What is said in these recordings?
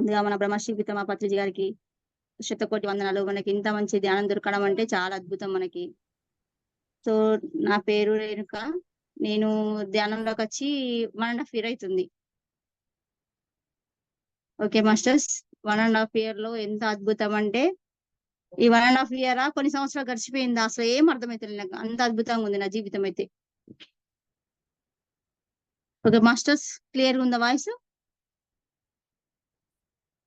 ముందుగా మన బ్రహ్మశ్రీ పితామహ పత్రిజీ గారికి శతకోటి వందనాలు. మనకి ఇంత మంచి ధ్యానం దొరకడం అంటే చాలా అద్భుతం మనకి. సో నా పేరు రేణుక. నేను ధ్యానంలోకి వచ్చి 1.5 year అవుతుంది. ఓకే మాస్టర్స్, 1.5 year లో ఎంత అద్భుతం అంటే, ఈ 1.5 year కొన్ని సంవత్సరాలు గడిచిపోయిందా అసలు ఏం అర్థమైతలేదు నాకు. అంత అద్భుతంగా ఉంది నా జీవితం అయితే. ఓకే మాస్టర్స్, క్లియర్ గా ఉందా వాయిస్?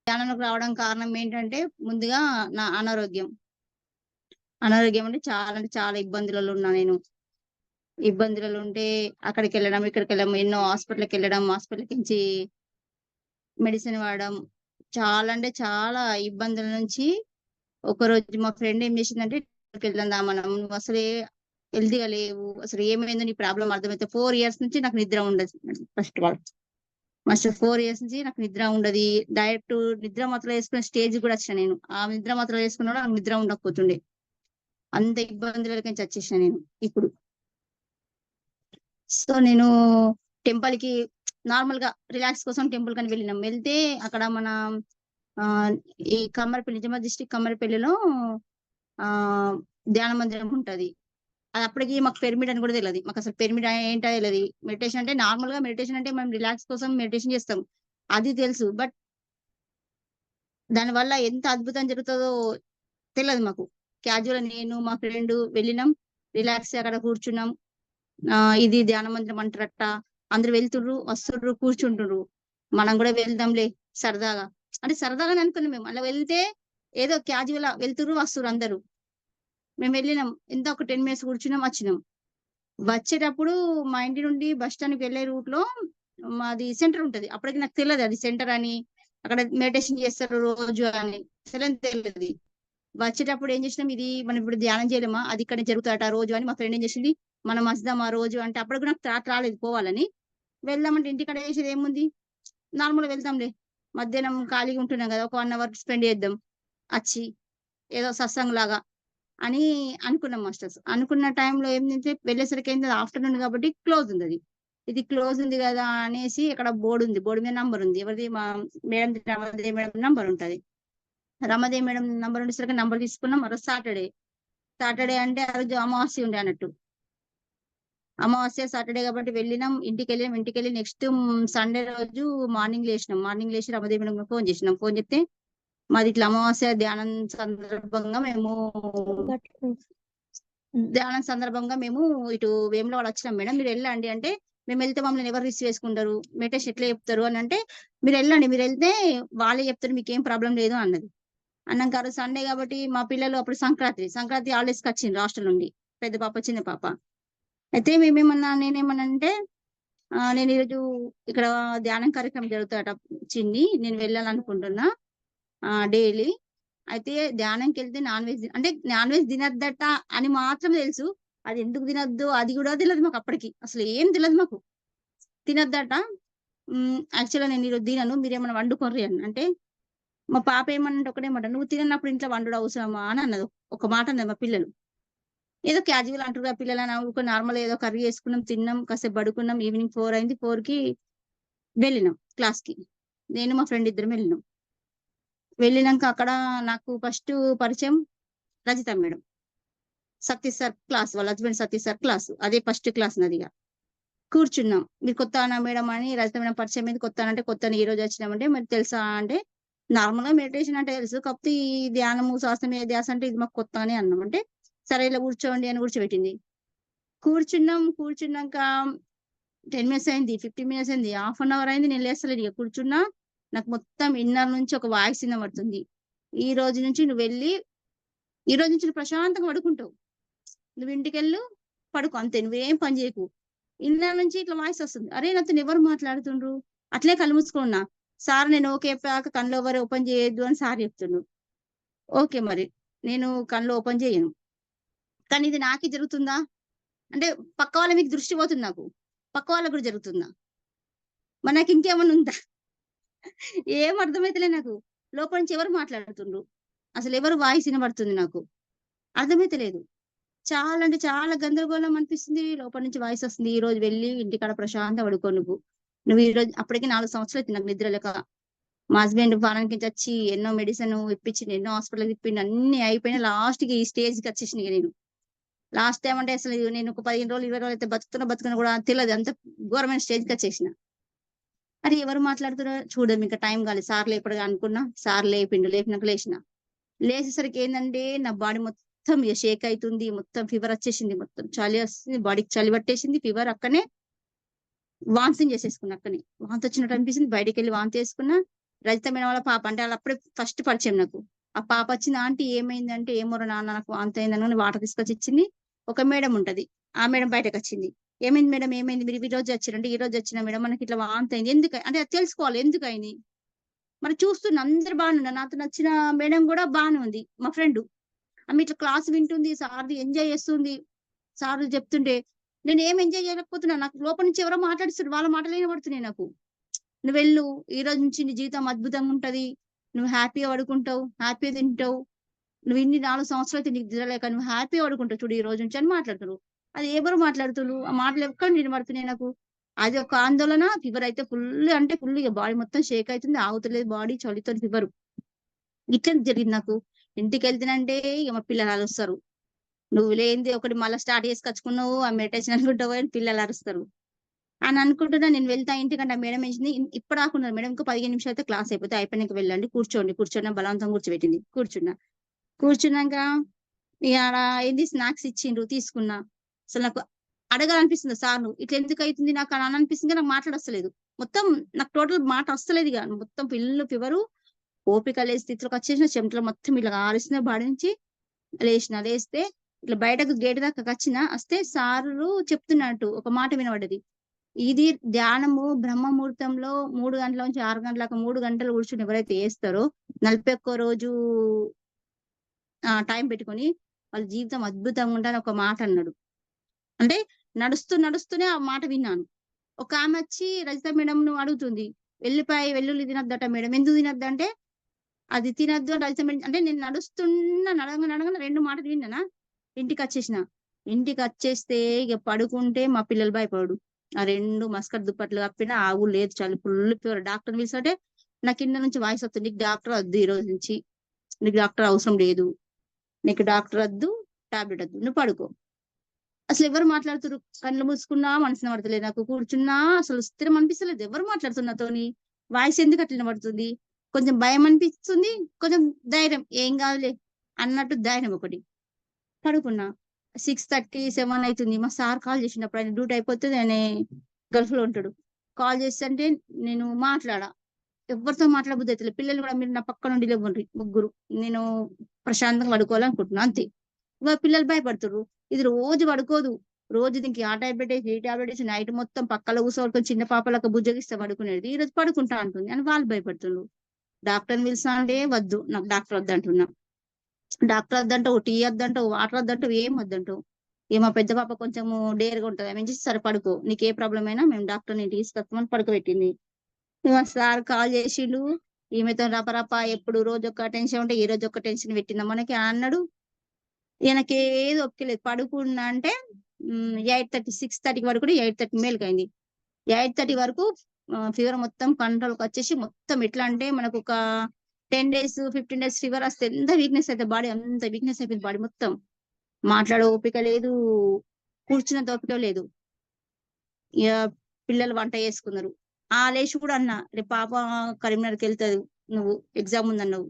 ధ్యానంలోకి రావడం కారణం ఏంటంటే, ముందుగా నా అనారోగ్యం అంటే చాలా ఇబ్బందులలో ఉన్నా నేను. ఇబ్బందులలో ఉంటే అక్కడికి వెళ్ళడం, ఇక్కడికి వెళ్ళడం, ఎన్నో హాస్పిటల్కి వెళ్ళడం, హాస్పిటల్ నుంచి మెడిసిన్ వాడడం, చాలా అంటే చాలా ఇబ్బందుల నుంచి ఒకరోజు మా ఫ్రెండ్ ఏం చేసిందంటే, వెళ్దాం మనం, నువ్వు అసలే హెల్తీగా లేవు, అసలు ఏమైందో నీ ప్రాబ్లం అర్థమైతే. 4 years నుంచి నాకు నిద్ర ఉండదు. ఫస్ట్ 4 years నుంచి నాకు నిద్ర ఉండదు. డైరెక్ట్ నిద్ర మాత్రం వేసుకునే స్టేజ్ కూడా వచ్చిన నేను. ఆ నిద్ర మాత్రం వేసుకున్నా నాకు నిద్ర ఉండకపోతుండే. అంత ఇబ్బందులకి వచ్చేసిన నేను ఇప్పుడు. సో నేను టెంపుల్ కి నార్మల్ గా రిలాక్స్ కోసం టెంపుల్ కని వెళ్ళినాం. వెళ్తే అక్కడ మన ఈ కమ్మరపల్లి, నిజామాబాద్ డిస్ట్రిక్ట్ కమ్మరపల్లిలో ధ్యాన మందిరం ఉంటది. అది అప్పటికి మాకు పిరమిడ్ అని కూడా తెలియదు. మాకు అసలు పిరమిడ్ ఏంటో తెలియదు. మెడిటేషన్ అంటే నార్మల్ గా మెడిటేషన్ అంటే మనం రిలాక్స్ కోసం మెడిటేషన్ చేస్తాం, అది తెలుసు. బట్ దానివల్ల ఎంత అద్భుతం జరుగుతుందో తెలియదు మాకు. క్యాజువల్ నేను మా ఫ్రెండ్ వెళ్ళినాం, రిలాక్స్ అక్కడ కూర్చున్నాం. ఇది ధ్యాన మందిరం అంటారట, అందరు వెళ్తుర్రు వస్తుర్రు కూర్చుంటుర్రు, మనం కూడా వెళ్దాంలే సరదాగా అంటే సరదాగానే అనుకున్నాం మేము. అలా వెళ్తే ఏదో క్యాజువల్ వెళ్తుర్రు వస్తుర్రు అందరూ. మేము వెళ్ళినాం, ఎంత ఒక 10 minutes కూర్చున్నాం, వచ్చినాం. వచ్చేటప్పుడు మా ఇంటి నుండి బస్ స్టాండ్కి వెళ్ళే రూట్ లో మాది సెంటర్ ఉంటది. అప్పటికి నాకు తెలియదు అది సెంటర్ అని, అక్కడ మెడిటేషన్ చేస్తారు రోజు అని తెలియదు. వచ్చేటప్పుడు ఏం చేసినాం, ఇది మనం ఇప్పుడు ధ్యానం చేయలేమా, అది ఇక్కడ జరుగుతాట రోజు అని మా ఫ్రెండ్ ఏం చేసింది, మనం వస్తాం ఆ రోజు అంటే. అప్పటికి నాకు థాట్ రాలేదు పోవాలని. వెళ్దామంటే ఇంటికాడ చేసేది ఏముంది, నార్మల్గా వెళ్తాంలే, మధ్యాహ్నం ఖాళీగా ఉంటున్నాం కదా, ఒక 1 hour స్పెండ్ చేద్దాం వచ్చి, ఏదో సత్సంగ్ లాగా అని అనుకున్నాం మాస్టర్స్. అనుకున్న టైంలో ఏంటంటే వెళ్ళేసరికి ఏంటంటే ఆఫ్టర్నూన్ కాబట్టి క్లోజ్ ఉంది. ఇది క్లోజ్ ఉంది కదా అనేసి అక్కడ బోర్డు ఉంది, బోర్డు మీద నంబర్ ఉంది. ఎవరిది, మా మేడం రమాదేవి మేడం నంబర్ ఉంటది. రమాదేవి మేడం నంబర్ ఉండేసరికి నంబర్ తీసుకున్నాం. మరో సాటర్డే అంటే ఆ రోజు అమావాస్య ఉండే అన్నట్టు. అమావాస్య సాటర్డే కాబట్టి వెళ్ళినాం, ఇంటికి వెళ్ళి నెక్స్ట్ సండే రోజు మార్నింగ్ లేచి రమాదేవి మేడం ఫోన్ చేసినాం. ఫోన్ చేస్తే మాది ఇట్లా అమావాస్య ధ్యానం సందర్భంగా మేము ఇటు వేములవాడ వచ్చినాం మేడం, మీరు వెళ్ళండి అంటే. మేము వెళ్తే మమ్మల్ని ఎవరు రిసీవ్ చేసుకుంటారు, మెడిటేషన్ ఎట్లా చెప్తారు అని అంటే, మీరు వెళ్ళండి, మీరు వెళ్తే వాళ్ళే చెప్తారు, మీకు ఏం ప్రాబ్లం లేదు అన్నది. అన్నాక సండే కాబట్టి మా పిల్లలు అప్పుడు సంక్రాంతి హాలిడేస్కి వచ్చిండ్రు హాస్టల్ నుండి, పెద్ద పాప చిన్న పాప. అయితే నేనేమన్నా అంటే, నేను ఈరోజు ఇక్కడ ధ్యానం కార్యక్రమం జరుగుతాట చిన్ని, నేను వెళ్ళాలనుకుంటున్నా డైలీ. అయితే ధ్యానంకి వెళ్తే నాన్ వెజ్ తినద్దట అని మాత్రం తెలుసు. అది ఎందుకు తినద్దు అది కూడా తెలియదు మాకు. అప్పటికి అసలు ఏం తెలియదు మాకు, తినద్దట. యాక్చువల్గా నేను ఈరోజు తినను, మీరేమన్నా వండుకోర్రి అని అంటే, మా పాప ఏమన్నా ఒకటేమాట, నువ్వు తినన్నప్పుడు ఇంట్లో వండుడు అవసరమా అని అన్నది. ఒక మాట అన్నది. మా పిల్లలు ఏదో క్యాజువల్ అంటారు పిల్లలు అని ఒక నార్మల్ ఏదో కర్రీ చేసుకున్నాం, తిన్నాం, కాసేపు పడుకున్నాం. ఈవినింగ్ 4 అయింది, 4కి వెళ్ళినాం క్లాస్కి. నేను మా ఫ్రెండ్ ఇద్దరం వెళ్ళినాక అక్కడ నాకు ఫస్ట్ పరిచయం Rajitha madam, Satish sir class, వాళ్ళ హస్బెండ్ సతీష్ సార్ క్లాస్, అదే ఫస్ట్ క్లాస్ నదిగా. కూర్చున్నాం. మీరు కొత్త అన్న మేడం అని రజిత మేడం పరిచయం మీద. కొత్త అంటే కొత్త ఈ రోజు వచ్చినామంటే, మరి తెలుసా అంటే, నార్మల్ గా మెడిటేషన్ అంటే తెలుసు, కాకపోతే ఈ ధ్యానము శాస్త్రమే ధ్యాస అంటే ఇది మాకు కొత్త అని అన్నాం. అంటే సరే ఇలా కూర్చోండి అని కూర్చోబెట్టింది. కూర్చున్నాక 10 minutes అయింది, 15 minutes అయింది, హాఫ్ అన్ అవర్ అయింది, నేను లేస్తలేదు. ఇక కూర్చున్నా. నాకు మొత్తం ఇన్నర్ నుంచి ఒక వాయిస్ వినబడుతుంది, ఈ రోజు నుంచి నువ్వు ప్రశాంతంగా పడుకుంటావు, నువ్వు ఇంటికెళ్ళు పడుకో అంతే, నువ్వేం పని చేయకు. ఇన్నర్ నుంచి ఇట్లా వాయిస్ వస్తుంది. అరే నాతో ఎవరు మాట్లాడుతుండ్రు, అట్లే కళ్ళు మూసుకున్నా. సార్ నేను ఓకే చెప్పాక కళ్ళు ఎవరు ఓపెన్ చేయొద్దు అని సార్ చెప్తుండ్రు. ఓకే మరి నేను కళ్ళు ఓపెన్ చేయను. కానీ ఇది నాకే జరుగుతుందా అంటే, పక్క వాళ్ళ మీకు దృష్టి పోతుంది, నాకు పక్క వాళ్ళకు కూడా జరుగుతుందా, మరి నాకు ఇంకేమన్నా ఉందా, ఏం అర్థమైతలే నాకు. లోపల నుంచి ఎవరు మాట్లాడుతుండ్రు, అసలు ఎవరు వాయిస్ వినబడుతుంది, నాకు అర్థమైతలేదు. చాలా అంటే చాలా గందరగోళం అనిపిస్తుంది. లోపల నుంచి వాయిస్ వస్తుంది, ఈ రోజు వెళ్ళి ఇంటికాడ ప్రశాంతంగా పడుకో, నువ్వు ఈ రోజు. అప్పటికి 4 సంవత్సరాలు నాకు నిద్ర లేక. మా హస్బెండ్ వారానికి వచ్చి ఎన్నో మెడిసిన్ ఇప్పించిండు, ఎన్నో హాస్పిటల్ తిప్పిండు, అన్ని అయిపోయినా లాస్ట్ కి ఈ స్టేజ్ కి వచ్చేసింది నేను. లాస్ట్ టైం అంటే అసలు నేను ఒక 15 రోజులు 20 రోజులు అయితే బతుకుతున్నా కూడా తెలియదు, అంత ఘోరమైన స్టేజ్ కి వచ్చేసిన. అరే ఎవరు మాట్లాడుతున్నారో చూడడం ఇంకా టైం కాలేదు, సార్ లేపడు అనుకున్నా, సార్ లేపిండు, లేపినాక లేచిన. లేచేసరికి ఏంటంటే నా బాడీ మొత్తం షేక్ అవుతుంది, మొత్తం ఫీవర్ వచ్చేసింది, మొత్తం చలి వస్తుంది, బాడీకి చలి పట్టేసింది, ఫీవర్ అక్కనే వాంతింగ్ చేసేసుకున్నా. అక్కనే వాంతి వచ్చినట్టు అనిపిస్తుంది, బయటికి వెళ్ళి వాంతి చేసుకున్నా. రజిత మేడం వాళ్ళ పాప అంటే వాళ్ళు అప్పుడే ఫస్ట్ పరిచయం నాకు. ఆ పాప వచ్చింది, ఆంటీ ఏమైందంటే ఏమోరా నాన్న నాకు వాంతి అయిందని వాటర్ తీసుకొచ్చి ఇచ్చింది. ఒక మేడం ఉంటది, ఆ మేడం బయటకు వచ్చింది. ఏమైంది మేడం ఏమైంది, మీరు ఈ రోజు వచ్చారంటే ఈ రోజు వచ్చిన మేడం మనకి ఇట్లా వాంతి అయింది, ఎందుకు అంటే అది తెలుసుకోవాలి ఎందుకు అయింది. మరి చూస్తున్నా అందరు బాగానే, నాతో నచ్చిన మేడం కూడా బాగానే ఉంది, మా ఫ్రెండ్. ఆమె ఇట్లా క్లాస్ వింటుంది, సార్ది ఎంజాయ్ చేస్తుంది, సార్ చెప్తుంటే నేను ఏం ఎంజాయ్ చేయలేకపోతున్నా. నాకు లోపల నుంచి ఎవరో మాట్లాడిస్తారు, వాళ్ళ మాటలు వినబడుతున్నాయి నాకు. నువ్వు వెళ్ళు, ఈ రోజు నుంచి నీ జీవితం అద్భుతంగా ఉంటది, నువ్వు హ్యాపీగా పడుకుంటావు, హ్యాపీగా తింటావు, నువ్వు ఇన్ని 4 సంవత్సరాలు అయితే నీకు తినలేక నువ్వు హ్యాపీగా పడుకుంటావు చూడు ఈ రోజు నుంచి అని మాట్లాడుతున్నారు. అది ఎవరు మాట్లాడుతున్నారు, ఆ మాటలు ఎక్కడ వినబడుతున్నాయి నాకు. అది ఒక ఆందోళన. ఫీవర్ అయితే ఫుల్ అంటే ఫుల్, ఇక బాడీ మొత్తం షేక్ అవుతుంది, ఆగుతలేదు బాడీ, చలితో ఫీవర్. ఇట్లా జరిగింది నాకు. ఇంటికి వెళ్తేనంటే ఇక మా పిల్లలు అరుస్తారు, నువ్వు లేనిది ఒకటి మళ్ళీ స్టార్ట్ చేసుకొచ్చుకున్నావు ఆ మెడిటేషన్ అనుకుంటావు అని పిల్లలు అరుస్తారు అని అనుకుంటున్నా. నేను వెళ్తా ఇంటికంటే ఆ మేడం వేసింది, ఇప్పుడు రాకున్నారు మేడం, ఇంకో 15 నిమిషాలు అయితే క్లాస్ అయిపోతే అయిపోయినాక వెళ్ళండి, కూర్చోండి కూర్చోండి బలవంతం కూర్చోబెట్టింది. కూర్చున్నా. కూర్చున్నాక ఇక ఆడ ఏంది స్నాక్స్ ఇచ్చిండ్రు, తీసుకున్నా. అసలు నాకు అడగాలనిపిస్తుంది, సార్ నువ్వు ఇట్లా ఎందుకు అవుతుంది నాకు అని అనిపిస్తుంది, నాకు మాట్లాడొస్తలేదు. మొత్తం నాకు టోటల్ మాట వస్తలేదు, ఇక మొత్తం పిల్లలు ఫీవరు, ఓపిక లేని స్థితిలోకి వచ్చేసిన, చెమటలు మొత్తం ఇలా ఆరిసిన బాడీ నుంచి. లేస్తే ఇట్లా బయటకు గేట్ దాకా వచ్చిన వస్తే సారు చెప్తున్నట్టు ఒక మాట వినబడ్డది, ఇది ధ్యానము బ్రహ్మ ముహూర్తంలో 3 గంటల నుంచి 6 గంటలకు 3 గంటలు కూర్చుని ఎవరైతే చేస్తారో 41 రోజు టైం పెట్టుకొని వాళ్ళ జీవితం అద్భుతంగా ఉంటని ఒక మాట అన్నాడు. అంటే నడుస్తూనే ఆ మాట విన్నాను. ఒక ఆమె వచ్చి రజిత మేడం ను అడుగుతుంది, వెల్లుల్లి తినొద్దట మేడం, ఎందుకు తినొద్దు అంటే అది తినొద్దు అని రజిత మేడం అంటే, నేను నడగన 2 మాటలు విన్నానా. ఇంటికి వచ్చేసిన. ఇంటికి వచ్చేస్తే ఇక పడుకుంటే మా పిల్లలు భయపడు, ఆ 2 మస్కట్ దుప్పట్లు కప్పినా ఆగు లేదు, చాలు ఫుల్ ఫీవర్. డాక్టర్ పిలిస్తే నా కింద నుంచి వాయిస్ వస్తుంది, నీకు డాక్టర్ వద్దు, ఈ రోజు నుంచి నీకు డాక్టర్ అవసరం లేదు, నీకు డాక్టర్ వద్దు, టాబ్లెట్ వద్దు, నువ్వు పడుకో. అసలు ఎవరు మాట్లాడుతున్నారు, కళ్ళు మూసుకున్నా మనసున పడతలేదు నాకు, కూర్చున్నా అసలు స్థిరం అనిపిస్తలేదు, ఎవరు మాట్లాడుతున్నారు నాతోని, వాయిస్ ఎందుకు అట్లా వినబడుతుంది. కొంచెం భయం అనిపిస్తుంది, కొంచెం ధైర్యం ఏం కాదులే అన్నట్టు ధైర్యం ఒకటి. పడుకున్నా. 6:30, 7 అవుతుంది. మా సార్ కాల్ చేసినప్పుడు ఆయన డ్యూటీ అయిపోతుంది, ఆయన గల్ఫ్ లో ఉంటాడు. కాల్ చేస్తుంటే నేను మాట్లాడా, ఎవరితో మాట్లాడబుద్ది అవుతలేదు. పిల్లలు కూడా మీరు నా పక్క నుండి లేవండ్రి ముగ్గురు, నేను ప్రశాంతంగా పడుకోవాలనుకుంటున్నా అంతే. పిల్లలు భయపడుతుర్రు, ఇది రోజు పడుకోదు, రోజు దీనికి ఆ టాబ్లెట్ వేసి ఈ టాబ్లెట్ వేసి నైట్ మొత్తం పక్కల కూర్చోబెట్టుకొని చిన్న పాపలకు బుజ్జగిస్తే పడుకునేది, ఈ రోజు పడుకుంటా అంటుంది అని వాళ్ళు భయపడుతున్నారు. డాక్టర్ని పిలుస్తా అంటే వద్దు, నాకు డాక్టర్ వద్దంటున్నా. డాక్టర్ వద్దంటావు, టీ వద్దంటావు, వాటర్ వద్దంటావు, ఏం వద్దంటావు. ఇక మా పెద్ద పాప కొంచెము డేర్గా ఉంటది, ఆమె చేసి సరే పడుకో, నీకు ఏ ప్రాబ్లం అయినా మేము డాక్టర్ని ఇంటికి తీసుకొస్తామని పడుకోబెట్టింది. మా సార్ కాల్ చేసిండు, ఈమెతో రపరప ఎప్పుడు రోజు ఒక టెన్షన్ ఉంటే ఈ రోజు ఒక టెన్షన్ పెట్టిందా మనకి అన్నాడు. ఈయనకి ఏది ఒప్పుకోలేదు. పడుకున్నా అంటే 8:30 6:30 వరకు 8:30 మేలుకైంది. 8:30 వరకు ఫీవర్ మొత్తం కంట్రోల్కి వచ్చేసి, మొత్తం ఎట్లా అంటే మనకు ఒక 10 డేస్ 15 డేస్ ఫీవర్ వస్తే ఎంత వీక్నెస్ అయితే బాడీ, అంత వీక్నెస్ అయిపోయింది బాడీ మొత్తం. మాట్లాడే ఓపిక లేదు, కూర్చున్నంత ఓపిక లేదు. ఇక పిల్లలు వంట చేసుకున్నారు. లేచి కూడా అన్నా, రేపు పాప కరీంనగర్కి వెళ్తుంది, నువ్వు ఎగ్జామ్ ఉందన్నావు,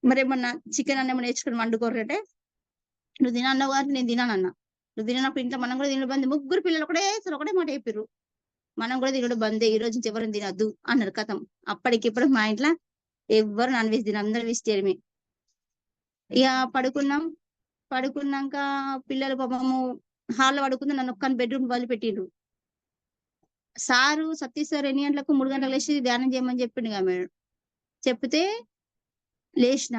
మరేమన్నా చికెన్ అన్న ఏమన్నా నేర్చుకుని వండుకోరంటే, నువ్వు తినన్నావు కాబట్టి నేను తినానన్నా. నువ్వు తినప్పుడు ఇంట్లో మనం కూడా తినడు బంద్. ముగ్గురు పిల్లలు ఒకటే మాట చెప్పిర్రు, మనం కూడా తినడు బందే, ఈ రోజు నుంచి ఎవరిని తినద్దు అన్నారు. కథం అప్పటికిప్పుడు మా ఇంట్లో ఎవ్వరు నాన్ వెజ్ తిన, అందరు వెజిటేరియమే. ఇక పడుకున్నాక పిల్లలు పాపము హాల్లో పడుకుంది, నన్ను ఒక్కని బెడ్రూమ్ వదిలిపెట్టిండ్రు. సారు సతీష్ సార్ ఎన్ని గంటలకు 3 గంటలకు లేచి ధ్యానం చేయమని చెప్పిండు కదా మేడం. చెప్తే లేచిన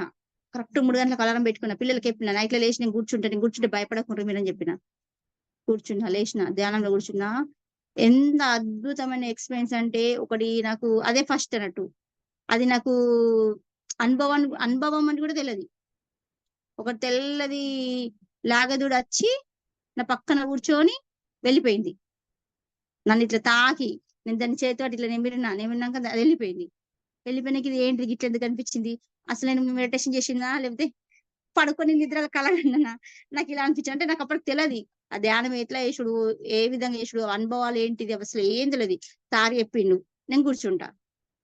కరెక్ట్ 3 గంటలకు అలారం పెట్టుకున్నా, పిల్లలకి చెప్పిన నైట్లో లేచి నేను కూర్చుంటే భయపడకుండా మీరని చెప్పిన. కూర్చున్నా, లేచిన ధ్యానంలో కూర్చున్నా. ఎంత అద్భుతమైన ఎక్స్పీరియన్స్ అంటే, ఒకటి నాకు అదే ఫస్ట్ అన్నట్టు, అది నాకు అనుభవం అని కూడా తెలియదు. ఒక తెల్లది లాగదుడు వచ్చి నా పక్కన కూర్చొని వెళ్ళిపోయింది, నన్ను ఇట్లా తాకి, నేను దాని చేతితో ఇట్లా నిమిరినాక అది వెళ్ళిపోయింది. వెళ్ళిపోయినాక ఇది ఏంటి గిట్ల ఎందుకు అనిపించింది, అసలు నేను మెడిటేషన్ చేసిందా లేకపోతే పడుకొని నిద్రలో కలగన్నానా, నాకు ఇలా అనిపించింది. అంటే నాకు అప్పటికి తెలియదు ఆ ధ్యానం ఎట్లా చేసుడు, ఏ విధంగా చేసుడు, అనుభవాలు ఏంటిది అసలు ఏం తెలియదు. సార్ చెప్పిండు, నేను కూర్చుంటా,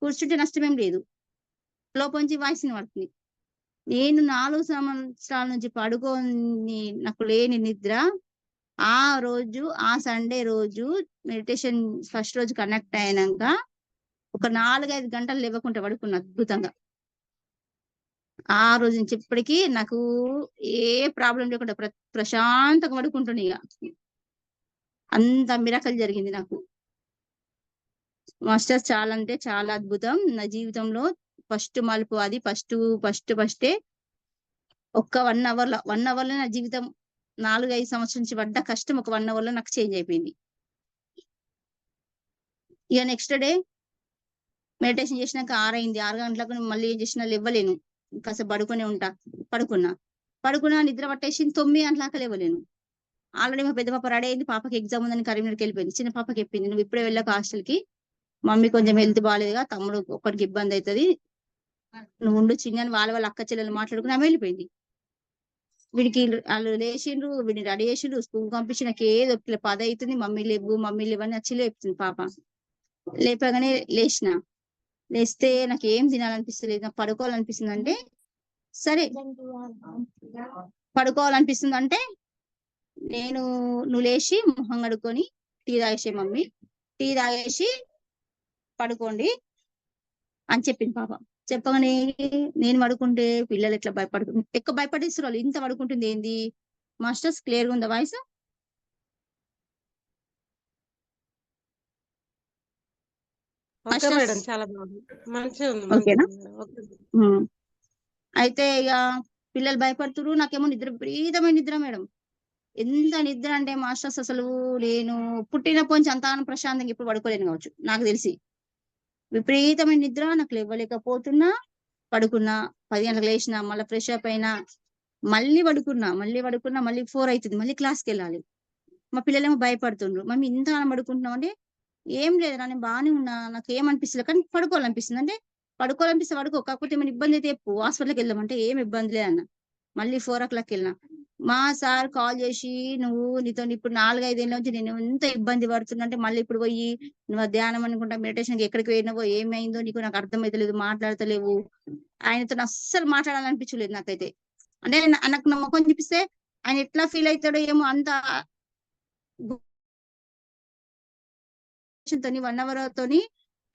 కూర్చుంటే నష్టమేం లేదు. లోపల నుంచి వాయిస్ వినబడుతుంది. నేను 4 సంవత్సరాల నుంచి పడుకోని నాకు లేని నిద్ర, ఆ రోజు ఆ సండే రోజు మెడిటేషన్ ఫస్ట్ రోజు కనెక్ట్ అయినాక ఒక 4, 5 గంటలు లేవకుండా పడుకున్నా అద్భుతంగా. ఆ రోజు నుంచి ఇప్పటికి నాకు ఏ ప్రాబ్లం లేకుండా ప్రశాంతంగా పడుకుంటున్నా ఇక. అంత మిరాకల్ జరిగింది నాకు. మాస్టర్స్ చాలా అంటే చాలా అద్భుతం. నా జీవితంలో ఫస్ట్ మలుపు అది. ఫస్టే ఒక్క 1 అవర్‌లో 1 అవర్‌లో నా జీవితం 4, 5 సంవత్సరాల నుంచి పడ్డ కష్టం ఒక 1 అవర్‌లో నాకు చేంజ్ అయిపోయింది. ఇక నెక్స్ట్ డే మెడిటేషన్ చేసినాక 6 అయింది. 6 గంటలకు మళ్ళీ ఏం చేసినా లెవ్వలేను. కాసేపు పడుకునే ఉంటా. పడుకున్నా నిద్ర పట్టేసింది. 9 గంటల లేవలేను. ఆల్రెడీ మా పెద్ద పాప రెడీ అయింది. పాపకి ఎగ్జామ్ ఉందని కరీంనగర్‌కెళ్ళిపోయింది. చిన్న పాపకి చెప్పింది, "నువ్వు ఇప్పుడే వెళ్ళకు హాస్టల్‌కి. మమ్మీ కొంచెం హెల్త్ బాలేదుగా. తమ్ముడు ఒక్కడికి ఇబ్బంది అయితది. నువ్వు ఉండు చిన్ని" అని వాళ్ళ అక్క చెల్లెలు మాట్లాడుకుని ఆమె వెళ్ళిపోయింది. వీడికి ఆళ్ళు లేచిండ్రు, వీడిని రెడీ చేసిండ్రు, స్కూల్‌కి పంపించి నాకేదో 10 అయితుంది. మమ్మీ లెవ్వు, మమ్మీ లెవ్వు అని వచ్చి లేపుతుంది పాప. లేపగానే లేచిన. లేస్తే నాకేం తినాలనిపిస్తలేదు. నాకు పడుకోవాలనిపిస్తుందంటే, సరే పడుకోవాలనిపిస్తుందంటే నువ్వు లేచి మొహం కడుక్కొని టీ తాగేసేయి మమ్మీ. టీ తాగేసి పడుకోండి అని చెప్పింది పాప. చెప్పగానే నేను పడుకుంటే పిల్లలు ఎట్లా ఎక్కువ భయపడిస్తారు వాళ్ళు. ఇంత పడుకుంటుంది ఏంది? మాస్టర్స్ క్లియర్‌గా ఉందా వాయిస్? Okay masters madam. చాలా బాగుంది. మంచిగా ఉంది. ఓకేనా? మేడం. ఓకే. అయితే ఇక పిల్లలు భయపడుతుర్రు. నాకేమో నిద్ర విపరీతమైన నిద్ర మేడం. ఎంత నిద్ర అంటే మాస్టర్స్ అసలు నేను పుట్టినప్పటి నుంచి అంత ప్రశాంతంగా ఇప్పుడు పడుకోలేను కావచ్చు నాకు తెలిసి. విపరీతమైన నిద్ర, నాకు లేవలేకపోతున్నా. పడుకున్నా, 10 గంటలకు లేసినా, మళ్ళా ఫ్రెష్ అప్ అయినా, మళ్ళీ పడుకున్నా, మళ్ళీ 4 అయితుంది. మళ్ళీ క్లాస్‌కెళ్ళాలి. మా పిల్లలేమో భయపడుతుండ్రు. "మమ్మీ ఇంతగానం పడుకుంటున్నావు" అంటే, "ఏం లేదురా నేను బానే ఉన్నా. నాకేమనిపిస్తలే కానీ పడుకోవాలనిపిస్తుంది." అంటే, "పడుకోవాలనిపిస్తే పడుకో. కాకపోతే ఏమైనా ఇబ్బంది అయితే చెప్పు. హాస్పిటల్‌కెళ్దాం" అంటే, "ఏం ఇబ్బంది లేదన్నా." మళ్ళీ 4:00కెళ్ళినా. మా సార్ కాల్ చేసి, "నువ్వు నీతోని ఇప్పుడు 4, 5 ఏళ్ల నుంచి నేను ఎంత ఇబ్బంది పడుతున్నా అంటే, మళ్ళీ ఇప్పుడు పోయి నువ్వు ఆ ధ్యానం అనుకుంటా మెడిటేషన్‌కి ఎక్కడికి పోయినావో, ఏమైందో నీకు నాకు అర్థమైతలేదు. మాట్లాడతలేవు." ఆయనతోని అస్సలు మాట్లాడాలనిపించలేదు నాకైతే. అంటే నాకు నా మొఖం చూపిస్తే ఆయన ఎట్లా ఫీల్ అయితాడో ఏమో అంత తోని 1 అవర్ తోని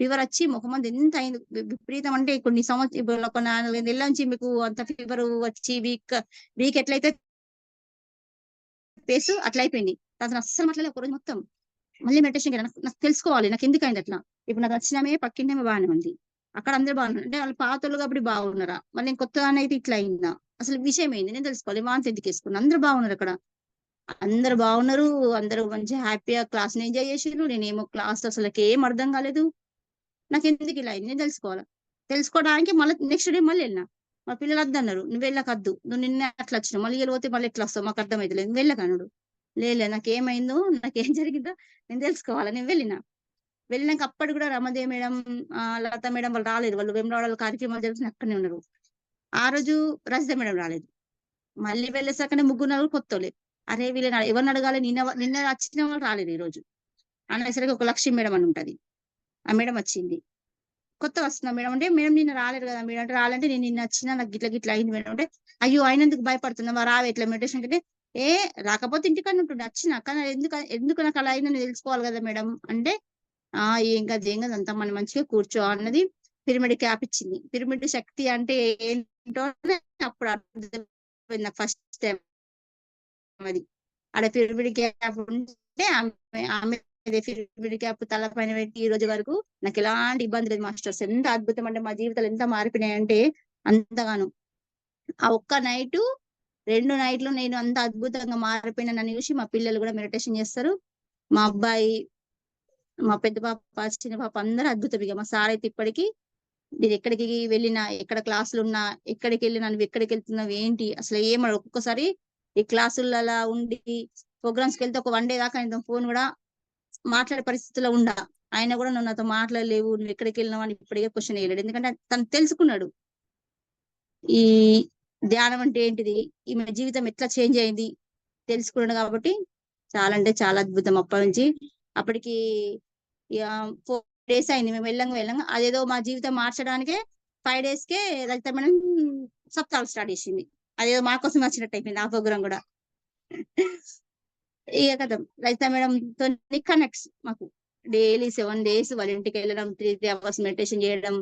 ఫీవర్ వచ్చి మొఖమంతా ఎంత అయింది. విపరీతం అంటే ఇప్పుడు ఒక 4, 5 నెలల నుంచి మీకు అంత ఫీవర్ వచ్చి వీక్ ఎట్లయితే ఫేస్ అట్లా అయిపోయింది. అతను అస్సలు మాట్లాడలే ఒకరోజు మొత్తం. మళ్ళీ మెడిటేషన్‌కెళ్ళా. నాకు నాకు తెలుసుకోవాలి. నాకెందుకయింది అట్లా? ఇప్పుడు నాకు నచ్చినామె పక్కింటామె బానే ఉంది. అక్కడ అందరూ బాగున్నారు. అంటే వాళ్ళు పాతోళ్ళు కాబట్టి బాగున్నారా? మరి నేను కొత్తదాన్నయితే ఇట్లా అయిందా? అసలు విషయం ఏంది? నేను తెలుసుకోవాలి. వాంతి ఎందుకేసుకున్నా? అందరూ బాగున్నారు అక్కడ. అందరూ బాగున్నారు. అందరూ మంచిగా హ్యాపీగా క్లాస్‌ని ఎంజాయ్ చేసిర్రు. నేనేమో క్లాస్ అసలకేం అర్థం కాలేదు. నాకెందుకు ఇలా అయింది? నేను తెలుసుకోవాలా. తెలుసుకోవడానికి మళ్ళా నెక్స్ట్ డే మళ్ళీ ఎళ్ళినా. మా పిల్లలు వద్దన్నారు. "నువ్వెళ్ళకద్దు. నువ్వు నిన్నే అట్లా వచ్చినావు. మళ్ళీ ఇయాల పోతే మళ్ళీ ఎట్లొస్తావు? మాకు అర్థమైతలేదు. నువ్వెళ్ళకనుడు." నాకేమైందో, నాకేం జరిగిందో నేను తెలుసుకోవాలా. నేను వెళ్ళినా. వెళ్ళినాక అప్పటికి కూడా రమాదేవి మేడం, లత మేడం వాళ్ళు రాలేదు. వాళ్ళు వేములవాడలో కార్యక్రమాలు జరుగుతున్నాయి అక్కడనే ఉన్నారు. ఆ రోజు రజిత మేడం రాలేదు. మళ్ళీ వెళ్ళేసరికనే ముగ్గురు, నలుగురు కొత్తోళ్ళే. అరే! వీళ్ళని ఎవరిని అడగాలి? నిన్న వచ్చిన వాళ్ళు రాలేదు ఈరోజు. అనేసరికి ఒక లక్ష్మి మేడం అని ఉంటది. ఆ మేడం వచ్చింది. కొత్తగా వస్తున్నా మేడం అంటే, "మేడం నిన్న రాలేరు కదా మేడం" అంటే, "రాలంటే నేను నిన్న వచ్చినా నాకు గిట్ల అయింది మేడం" అంటే, "అయ్యో! అయినందుకు భయపడుతున్నావా? రావే ఇట్లా మెడిటేషన్‌కి" అంటే, "ఏ రాకపోతే ఇంటికాడనే ఉంటుండే. వచ్చినా కానీ ఎందుకు నాకు అలా అయిందని తెలుసుకోవాలి కదా మేడం" అంటే, "ఆ! ఏం కాదు అంతా మనం మంచిగా కూర్చో" అన్నది. పిరమిడ్ క్యాప్ ఇచ్చింది. పిరమిడ్ శక్తి అంటే ఏంటో అప్పుడు అర్థమైంది నాకు ఫస్ట్ టైమ్ అది. ఆడ పిరమిడ్ క్యాప్ ఉంటే ఆమె పిరమిడ్ క్యాప్ తల పైన పెట్టి ఈ రోజు వరకు నాకెలాంటి ఇబ్బంది లేదు మాస్టర్స్. ఎంత అద్భుతం అంటే మా జీవితాలు ఎంత మారిపోయినాయంటే అంతగాను. ఆ ఒక్క నైటు, 2 నైట్‌లు నేను అంత అద్భుతంగా మారిపోయిన నన్ను చూసి మా పిల్లలు కూడా మెడిటేషన్ చేస్తారు. మా అబ్బాయి, మా పెద్ద పాప, చిన్న పాప అందరూ అద్భుతం ఇగ. మా సారయితే ఇప్పటికి నేనెక్కడికి వెళ్ళినా, ఎక్కడ క్లాసులున్నా, ఎక్కడికెళ్ళినా నువ్వెక్కడికెళ్తున్నావు? ఏంటి? అసలు ఏమడగడు. ఒక్కొక్కసారి ఈ క్లాసులలా ఉండి ప్రోగ్రామ్స్‌కెళ్తే ఒక 1 డే దాకా ఆయనతో ఫోన్ గూడా మాట్లాడే పరిస్థితిలో ఉండా. ఆయన కూడా నువ్వు నాతో మాట్లాడలేవు, నువ్వు ఎక్కడికి వెళ్ళినావు అని ఇప్పటికే క్వశ్చన్ వేయలేడు. ఎందుకంటే తను తెలుసుకున్నాడు ఈ ధ్యానం అంటే ఏంటిది, ఈమె జీవితం ఎట్లా చేంజ్ అయింది తెలుసుకున్నాడు. కాబట్టి చాలా అంటే చాలా అద్భుతం. అప్పటి నుంచి అప్పటికి 4 days అయింది మేము వెళ్ళంగా అదేదో మా జీవితం మార్చడానికే 5 days కే రజిత మేడం సప్తాలు స్టార్ట్ చేసింది. అదేదో మా కోసం వచ్చినట్టు అయిపోయింది ఆ ప్రోగ్రామ్ కూడా. ఇక కదా రజిత మేడం తో కనెక్ట్స్ మాకు డైలీ 7 days వాళ్ళ ఇంటికి వెళ్ళడం, 3 hours మెడిటేషన్ చేయడం,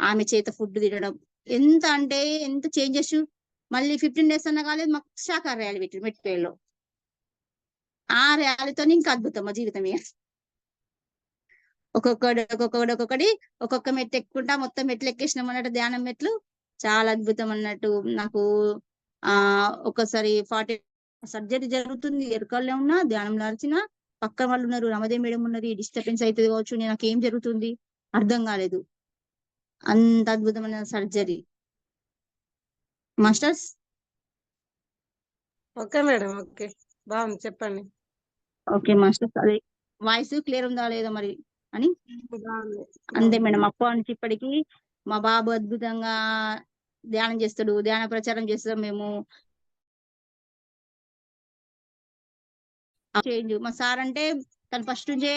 ఆమె చేత ఫుడ్ తినడం. ఎంత అంటే ఎంత చేంజెస్. మళ్ళీ 15 days అన్నా కాలేదు మాకు శాఖ ర్యాలీ పెట్టారు మెట్టిపేటలో. ఆ ర్యాలీతో ఇంకా అద్భుతం మా జీవితం. ఒక్కొక్క మెట్లు ఎక్కుంటా మొత్తం మెట్లు ఎక్కేసినాం అన్నట్టు ధ్యానం మెట్లు చాలా అద్భుతం అన్నట్టు. నాకు ఒక్కసారి 40 సర్జరీ జరుగుతుంది, ఎరకాలే ఉన్నా ధ్యానంలో అరిచిన పక్కన వాళ్ళు ఉన్నారు, రమదేవి మేడం ఉన్నది, డిస్టర్బెన్స్ అవుతుంది కావచ్చు, నాకు ఏం జరుగుతుంది అర్థం కాలేదు. అంత అద్భుతమైన surgery. Masters okay madam, okay బాగుంది, చెప్పండి. ఓకే మాస్టర్స్, అదే వాయిస్ క్లియర్ ఉందా లేదా మరి అని. బాగుంది. అంతే మేడం. అప్పటి నుంచి ఇప్పటికి మా బాబు అద్భుతంగా ధ్యానం చేస్తాడు, ధ్యాన ప్రచారం చేస్తాం మేము. చేంజ్ మా సార్ అంటే తను ఫస్ట్ నుంచే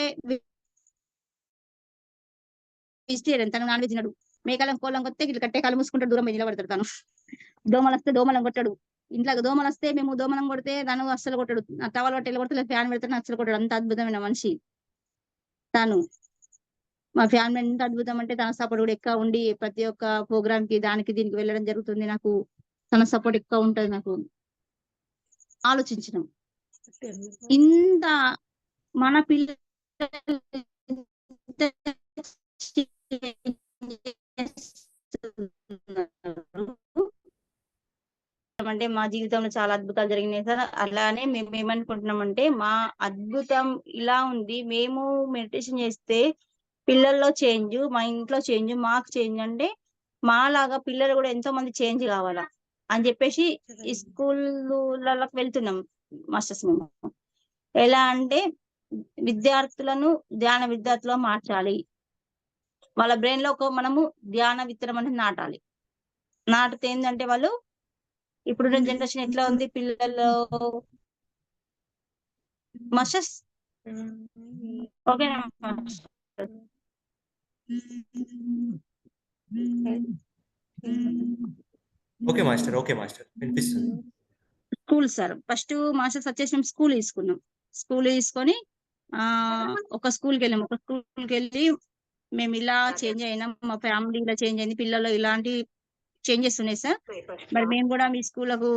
వెజిటేరియన్, తను నాన్ వెజ్ తినడు. మేకలం కోళ్ళం కొత్తే ఇట్లా కట్టే కాలు మూసుకుంటాడు, దూరం పోయి నిలబడతాడు. తను దోమలు వస్తే దోమలం కొట్టాడు. ఇంట్లో దోమలు వస్తే మేము దోమలం కొడితే తను అస్సలు కొట్టాడు. టవల్ పట్టి కొడితే ఫ్యాన్ పెడతాడు, అస్సలు కొట్టాడు. అంత అద్భుతమైన మనిషి తను. మా ఫ్యామిలీ ఎంత అద్భుతం అంటే తన సపోర్ట్ కూడా ఎక్కువ ఉండి ప్రతి ఒక్క ప్రోగ్రామ్ కి దానికి దీనికి వెళ్ళడం జరుగుతుంది. నాకు తన సపోర్ట్ ఎక్కువ ఉంటది. నాకు ఆలోచించడం ఇంత మన పిల్లలు అంటే మా జీవితంలో చాలా అద్భుతాలు జరిగినాయి సార్. అలానే మేము ఏమనుకుంటున్నామంటే మా అద్భుతం ఇలా ఉంది, మేము మెడిటేషన్ చేస్తే పిల్లల్లో చేంజ్, మా ఇంట్లో చేంజ్, మాకు చేంజ్ అంటే మాలాగా పిల్లలు కూడా ఎంతో మంది చేంజ్ కావాలా అని చెప్పేసి ఈ స్కూళ్ళకి వెళ్తున్నాం మాస్టర్స్. మేము ఎలా అంటే విద్యార్థులను ధ్యాన విద్యార్థులుగా మార్చాలి, వాళ్ళ బ్రెయిన్ లో మనము ధ్యాన విత్తనం అనేది నాటాలి. నాటితే ఏంటంటే వాళ్ళు ఇప్పుడున్న జనరేషన్ ఎట్లా ఉంది పిల్లలు. మాస్టర్స్ ఓకేనా? ఓకే మాస్టర్, ఓకే మాస్టర్, వినిపిస్తుంది. స్కూల్ సార్ ఫస్ట్ మాస్టర్స్ వచ్చేసి మేము స్కూల్ తీసుకున్నాం. స్కూల్ తీసుకొని ఒక స్కూల్కి వెళ్ళాము. ఒక స్కూల్కి వెళ్ళి మేము ఇలా చేంజ్ అయినాం, మా ఫ్యామిలీ ఇలా చేంజ్ అయింది, పిల్లలు ఇలాంటి చేంజెస్ ఉన్నాయి సార్. మరి మేము కూడా మీ స్కూళ్ళకు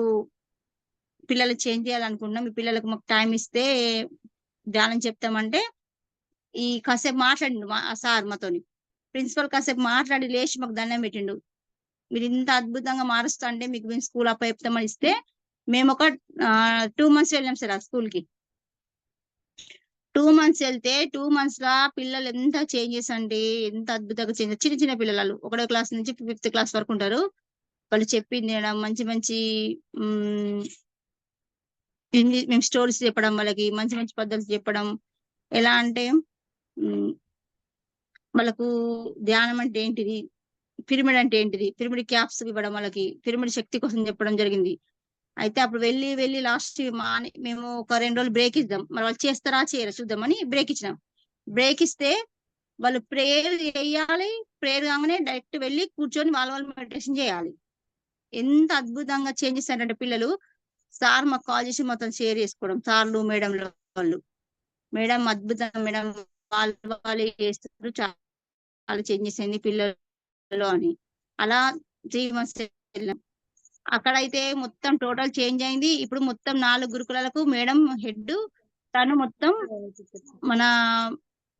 పిల్లలు చేంజ్ చేయాలనుకుంటున్నాం. మీ పిల్లలకు మాకు టైం ఇస్తే ధ్యానం చెప్తామంటే ఈ కాసేపు మాట్లాడిండు మా సార్ మాతోని. ప్రిన్సిపల్ కాసేపు మాట్లాడి లేచి మాకు దండం పెట్టిండు. మీరు ఇంత అద్భుతంగా మారుస్తా అంటే మీకు మేము స్కూల్ అప్ప చెప్తామని ఇస్తే మేము ఒక 2 months వెళ్ళాం సార్ ఆ స్కూల్ కి. 2 months వెళ్తే 2 months లా పిల్లలు ఎంత చేంజెస్ అంటే ఎంత అద్భుతంగా చేంజ్. చిన్న చిన్న పిల్లలు 1వ క్లాస్ నుంచి 5th class వరకు ఉంటారు. వాళ్ళు చెప్పింది మంచి మంచి మేము స్టోరీస్ చెప్పడం, వాళ్ళకి మంచి మంచి పద్ధతులు చెప్పడం. ఎలా అంటే వాళ్ళకు ధ్యానం అంటే ఏంటిది, పిరమిడ్ అంటే ఏంటిది, పిరమిడ్ క్యాప్స్ ఇవ్వడం, వాళ్ళకి పిరమిడ్ శక్తి కోసం చెప్పడం జరిగింది. అయితే అప్పుడు వెళ్ళి లాస్ట్ మేము ఒక 2 రోజులు బ్రేక్ ఇద్దాం, మరి వాళ్ళు చేస్తారా చేయరా చూద్దామని బ్రేక్ ఇచ్చినాం. బ్రేక్ ఇస్తే వాళ్ళు ప్రేయర్ చేయాలి, ప్రేయర్ కాగానే డైరెక్ట్ వెళ్ళి కూర్చొని వాళ్ళు మెడిటేషన్ చేయాలి. ఎంత అద్భుతంగా చేంజ్ చేస్తారంటే పిల్లలు. సార్ మాకు కాల్ చేసి మొత్తం షేర్ చేసుకోవడం, సార్లు మేడంలు వాళ్ళు, మేడం అద్భుతం మేడం, వాళ్ళు చేస్తారు, చాలా చేంజెస్ అయింది పిల్లలు అని. అలా 3 months వెళ్ళాం. అక్కడైతే మొత్తం టోటల్ చేంజ్ అయింది. ఇప్పుడు మొత్తం 4 గురుకులాలకు మేడం హెడ్, తను మొత్తం మన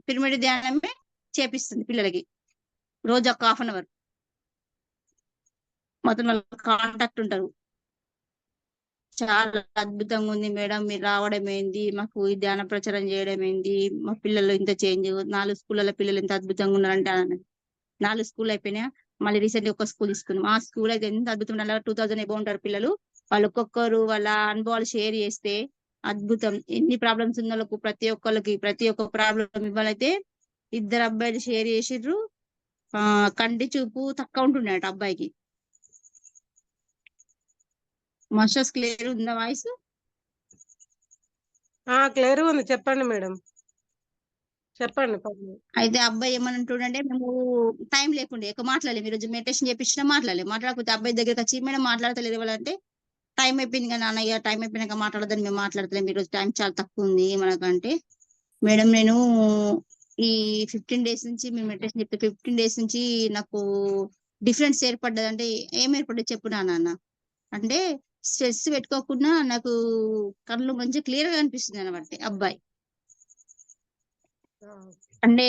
పిరమిడ్ ధ్యానమే చేపిస్తుంది పిల్లలకి. రోజు ఒక 1/2 hour మొత్తం కాంటాక్ట్ ఉంటారు. చాలా అద్భుతంగా ఉంది మేడం, మీరు రావడం ఏంది, మాకు ఈ ధ్యాన ప్రచారం చేయడం ఏంది, మా పిల్లలు ఇంత చేంజ్, 4 స్కూళ్ళ పిల్లలు ఎంత అద్భుతంగా ఉన్నారంటే 4 స్కూల్ అయిపోయినాయా. మళ్ళీ రీసెంట్లీ ఒక స్కూల్ తీసుకున్నాం. ఆ స్కూల్ అయితే ఎంత అద్భుతం, 2000 ఎబో ఉంటారు పిల్లలు. వాళ్ళు ఒక్కొక్కరు వాళ్ళ అనుభవాలు షేర్ చేస్తే అద్భుతం. ఎన్ని ప్రాబ్లమ్స్ ఉన్న వాళ్ళకు ప్రతి ఒక్క ప్రాబ్లం ఇవ్వాలైతే ఇద్దరు అబ్బాయిలు షేర్ చేసిర్రు. కంటి చూపు తక్కువ ఉంటున్నాయట అబ్బాయికి. మాస్టర్స్ క్లియర్ ఉందా వాయిస్? క్లియర్ ఉంది, చెప్పండి మేడం, చెప్పండి. అయితే అబ్బాయి ఏమనంటుండంటే, మేము టైం లేకుండే ఎక్కువ మాట్లాడలేము. ఈరోజు మెడిటేషన్ చేపించినా మాట్లాడకపోతే అబ్బాయి దగ్గరికి వచ్చి మేడం మాట్లాడతలేదు వాళ్ళంటే, టైం అయిపోయింది కదా నాన్నయ్య, టైం అయిపోయినాక మాట్లాడదని మేము మాట్లాడతలేము, ఈరోజు టైం చాలా తక్కువ ఉంది మనకంటే, మేడం నేను ఈ 15 days నుంచి మేము మెడిటేషన్ చెప్తే 15 days నుంచి నాకు డిఫరెన్స్ ఏర్పడ్డది. అంటే ఏం ఏర్పడ్డది చెప్పు నాన్న అంటే, స్ట్రెస్ పెట్టుకోకుండా నాకు కళ్ళు మంచిగా క్లియర్ గా అనిపిస్తుంది అనమాట అబ్బాయి. అంటే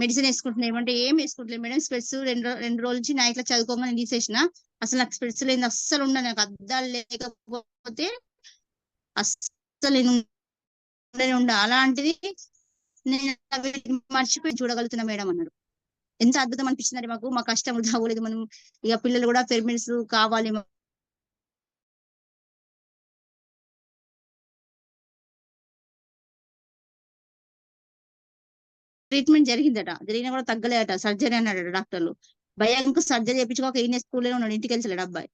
మెడిసిన్ వేసుకుంటున్నా ఏమంటే ఏం వేసుకుంటలేదు మేడం, స్పెట్స్ రెండు రోజుల నుంచి నైట్ లో చదువుకోమని తీసేసిన. అసలు నాకు స్పెట్స్ లేని అస్సలు ఉండదు, నాకు అద్దాలు లేకపోతే అస్సలు ఉండ. అలాంటిది నేను మర్చిపోయి చూడగలుగుతున్నా మేడం అన్నాడు. ఎంత అద్భుతం అనిపించిందంటే మాకు, మా కష్టం వృధా అవ్వలేదు. మనం ఇక పిల్లలు కూడా పిరమిడ్స్ కావాలి ట్రీట్మెంట్ జరిగినా కూడా తగ్గలేదట, సర్జరీ అన్నాడు డాక్టర్లు. భయంకు సర్జరీ చేయించుకోక ఈయన స్కూల్లో ఉన్నాడు, ఇంటికి వెళ్ళాడు అబ్బాయి.